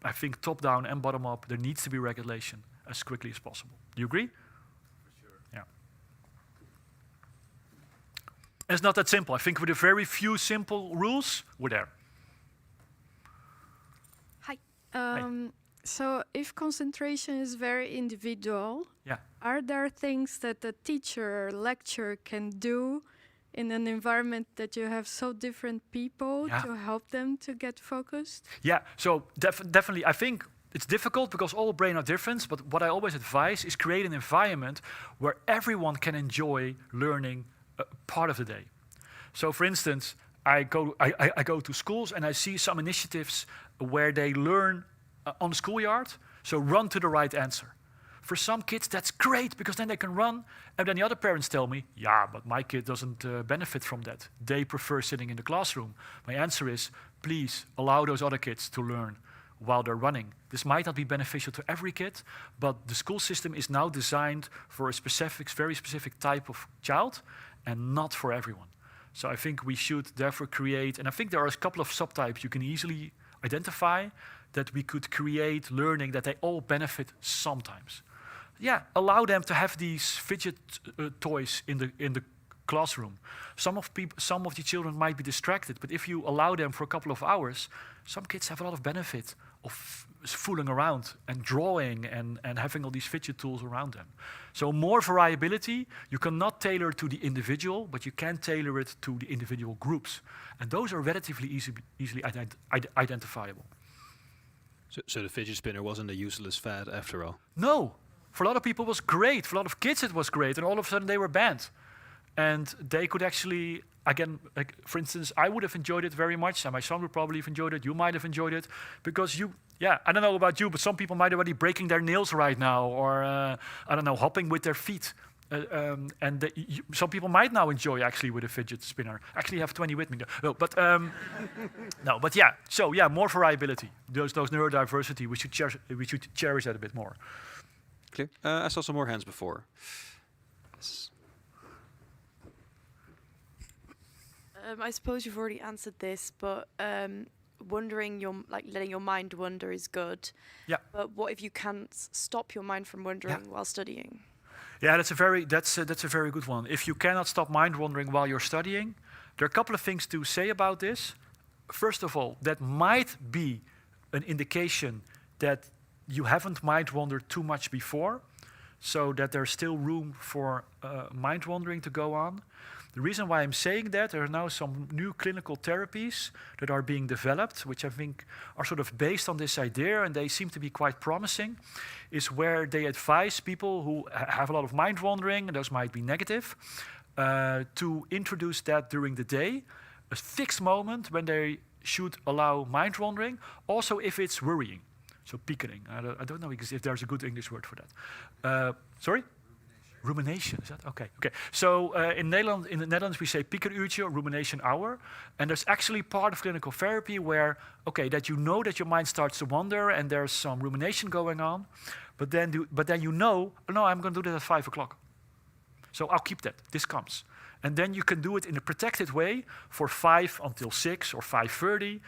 I think top-down and bottom-up, there needs to be regulation as quickly as possible. Do you agree? For sure. Yeah. It's not that simple. I think with a very few simple rules, we're there. Hi. So if concentration is very individual, Yeah. are there things that the teacher, lecturer can do in an environment that you have so different people Yeah. to help them to get focused? Yeah, so definitely, I think it's difficult because all brain are different, but what I always advise is create an environment where everyone can enjoy learning part of the day. So for instance, I go to schools and I see some initiatives where they learn on the schoolyard, so run to the right answer. For some kids, that's great because then they can run. And then the other parents tell me, yeah, but my kid doesn't benefit from that. They prefer sitting in the classroom. My answer is, please allow those other kids to learn while they're running. This might not be beneficial to every kid, but the school system is now designed for a very specific type of child and not for everyone. So I think we should therefore create, and I think there are a couple of subtypes you can easily identify that we could create learning that they all benefit sometimes. Yeah, allow them to have these fidget toys in the classroom. Some of the children might be distracted, but if you allow them for a couple of hours, some kids have a lot of benefit of fooling around and drawing and having all these fidget tools around them. So more variability, you cannot tailor to the individual, but you can tailor it to the individual groups. And those are relatively easily identifiable. So the fidget spinner wasn't a useless fad after all? No. For a lot of people it was great. For a lot of kids it was great. And all of a sudden they were banned. And they could actually, again, like for instance, I would have enjoyed it very much. And my son would probably have enjoyed it. You might have enjoyed it. Because I don't know about you, but some people might already breaking their nails right now. Or, I don't know, hopping with their feet. Some people might now enjoy actually with a fidget spinner. Actually have 20 with me. No, but no, but yeah. So yeah, more variability. Those neurodiversity, we should cherish that a bit more. Clear. I saw some more hands before. Yes. I suppose you've already answered this, but letting your mind wander is good. Yeah. But what if you can't stop your mind from wandering while studying? Yeah, that's a very good one. If you cannot stop mind wandering while you're studying, there are a couple of things to say about this. First of all, that might be an indication that you haven't mind wandered too much before, so that there's still room for mind wandering to go on. The reason why I'm saying that, there are now some new clinical therapies that are being developed, which I think are sort of based on this idea, and they seem to be quite promising, is where they advise people who have a lot of mind wandering, and those might be negative, to introduce that during the day, a fixed moment when they should allow mind wandering, also if it's worrying. So piekering. I don't know if there's a good English word for that. Sorry? Rumination, is that? Okay. So in the Netherlands we say piekeruurtje or rumination hour. And there's actually part of clinical therapy where, that you know that your mind starts to wander and there's some rumination going on. But then you know, no, I'm going to do that at 5 o'clock. So I'll keep that. This comes. And then you can do it in a protected way for 5 until 6 or 5:30.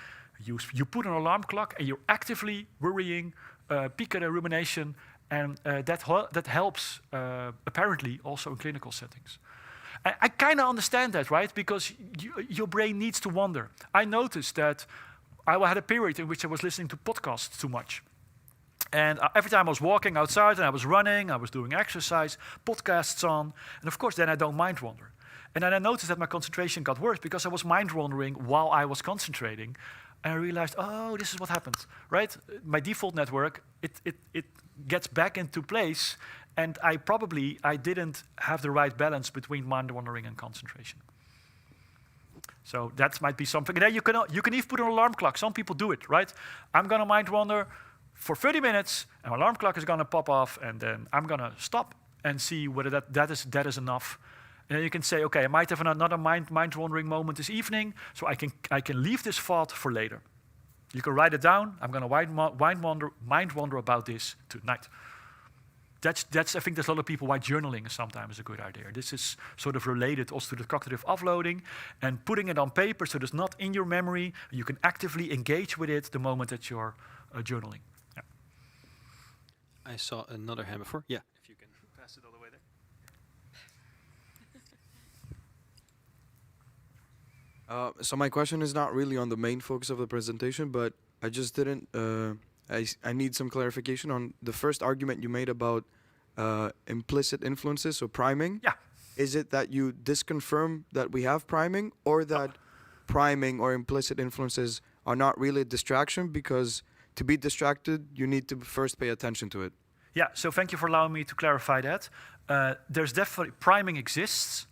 You put an alarm clock and you're actively worrying, piekeren, rumination, and that helps apparently also in clinical settings. I kind of understand that, right? Because your brain needs to wander. I noticed that I had a period in which I was listening to podcasts too much. And every time I was walking outside and I was running, I was doing exercise, podcasts on, and of course then I don't mind wander. And then I noticed that my concentration got worse because I was mind wandering while I was concentrating. And I realized, this is what happens, right? My default network, it gets back into place, and I didn't have the right balance between mind wandering and concentration. So that might be something. And then you can even put an alarm clock. Some people do it, right? I'm going to mind wander for 30 minutes, and my alarm clock is going to pop off, and then I'm going to stop and see whether that is enough. And then you can say, I might have another mind-wandering moment this evening, so I can leave this thought for later. You can write it down. I'm going to mind wander about this tonight. I think there's a lot of people why journaling is sometimes a good idea. This is sort of related also to the cognitive offloading and putting it on paper so it's not in your memory. You can actively engage with it the moment that you're journaling. Yeah. I saw another hand before. Yeah, if you can pass it all the way there. So my question is not really on the main focus of the presentation, but I just didn't. I need some clarification on the first argument you made about implicit influences, so priming. Yeah. Is it that you disconfirm that we have priming, or that priming or implicit influences are not really a distraction, because to be distracted, you need to first pay attention to it? Yeah, so thank you for allowing me to clarify that. There's definitely, priming exists.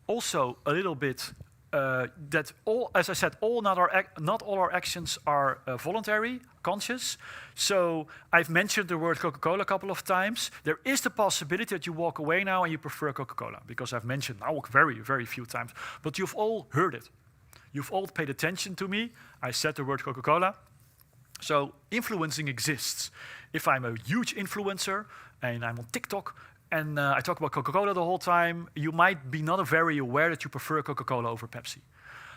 Also, a little bit, that all, as I said, not all our actions are voluntary, conscious. So I've mentioned the word Coca-Cola a couple of times. There is the possibility that you walk away now and you prefer Coca-Cola, because I've mentioned now very, very few times. But you've all heard it. You've all paid attention to me. I said the word Coca-Cola. So influencing exists. If I'm a huge influencer and I'm on TikTok and I talk about Coca-Cola the whole time, you might be not very aware that you prefer Coca-Cola over Pepsi.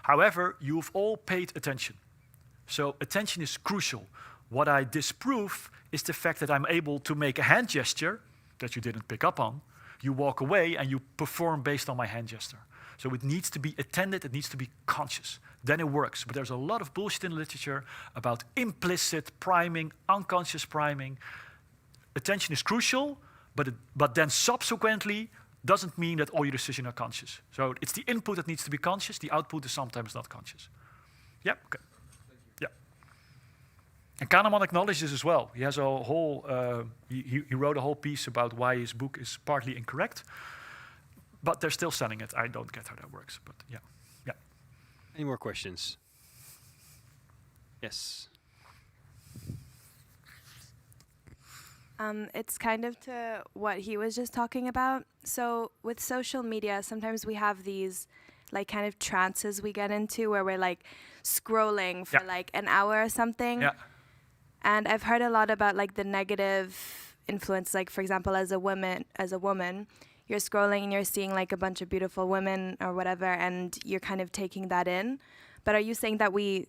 However, you've all paid attention. So attention is crucial. What I disprove is the fact that I'm able to make a hand gesture that you didn't pick up on. You walk away and you perform based on my hand gesture. So it needs to be attended, it needs to be conscious. Then it works. But there's a lot of bullshit in the literature about implicit priming, unconscious priming. Attention is crucial, but then subsequently doesn't mean that all your decisions are conscious. So it's the input that needs to be conscious, the output is sometimes not conscious. Yeah, okay. Yeah. And Kahneman acknowledges this as well. He has a whole, he wrote a whole piece about why his book is partly incorrect. But they're still selling it. I don't get how that works, but yeah. Yeah. Any more questions? Yes. It's kind of to what he was just talking about. So with social media, sometimes we have these like kind of trances we get into where we're like scrolling for like an hour or something. Yeah. And I've heard a lot about like the negative influence, like for example, as a woman, you're scrolling and you're seeing like a bunch of beautiful women or whatever, and you're kind of taking that in. But are you saying that we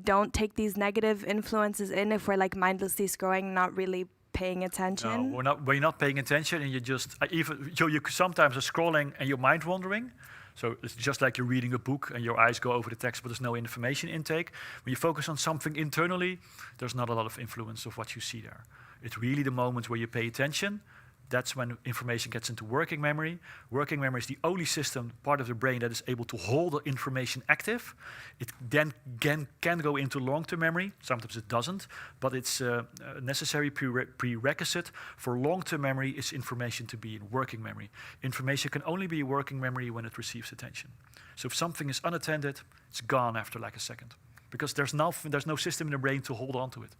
don't take these negative influences in if we're like mindlessly scrolling, not really paying attention? No, we're not paying attention, and you just you sometimes are scrolling and you're mind wandering. So it's just like you're reading a book and your eyes go over the text, but there's no information intake. When you focus on something internally, there's not a lot of influence of what you see there. It's really the moments where you pay attention. That's when information gets into working memory. Working memory is the only system, part of the brain, that is able to hold the information active. It then can go into long-term memory. Sometimes it doesn't, but it's a necessary prerequisite for long-term memory is information to be in working memory. Information can only be in working memory when it receives attention. So if something is unattended, it's gone after like a second, because there's no system in the brain to hold on to it.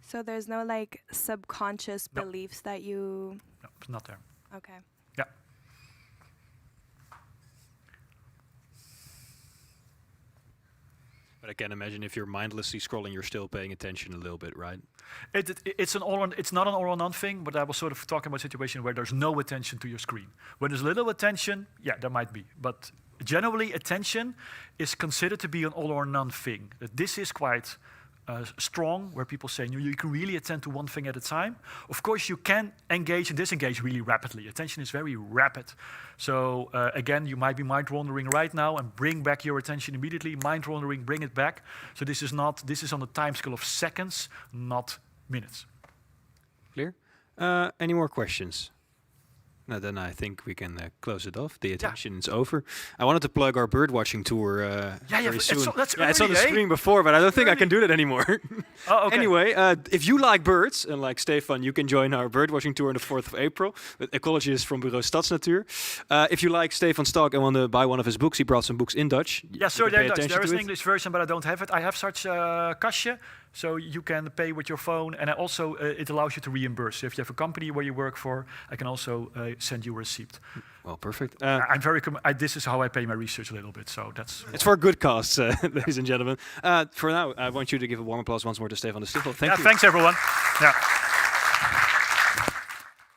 So there's no like subconscious beliefs that you... No, it's not there. Okay. Yeah. But I can imagine if you're mindlessly scrolling, you're still paying attention a little bit, right? It's not an all or none thing, but I was sort of talking about a situation where there's no attention to your screen. When there's little attention, yeah, there might be. But generally, attention is considered to be an all or none thing. This is quite... strong, where people say you can really attend to one thing at a time. Of course, you can engage and disengage really rapidly. Attention is very rapid. So again, you might be mind wandering right now and bring back your attention immediately. Mind wandering, bring it back. So this is on the time scale of seconds, not minutes. Clear? Any more questions? No, then I think we can close it off. The attention is over. I wanted to plug our birdwatching tour very soon. It's on the screen before, but I don't think I can do that anymore. Oh, okay. Anyway, if you like birds, and like Stefan, you can join our birdwatching tour on the 4th of April with ecologists from Bureau Stadsnatuur. If you like Stefan's talk and want to buy one of his books, he brought some books in Dutch. Yeah, sure, they're in Dutch. There is an English version, but I don't have it. I have such a kastje, so you can pay with your phone, and also it allows you to reimburse. So if you have a company where you work for, I can also send you a receipt. Well, perfect. I'm very. This is how I pay my research a little bit. So that's. It's for a good cause, ladies and gentlemen. For now, I want you to give a warm applause once more to Stefan de Stigchel. Thank you. Thanks everyone. Yeah.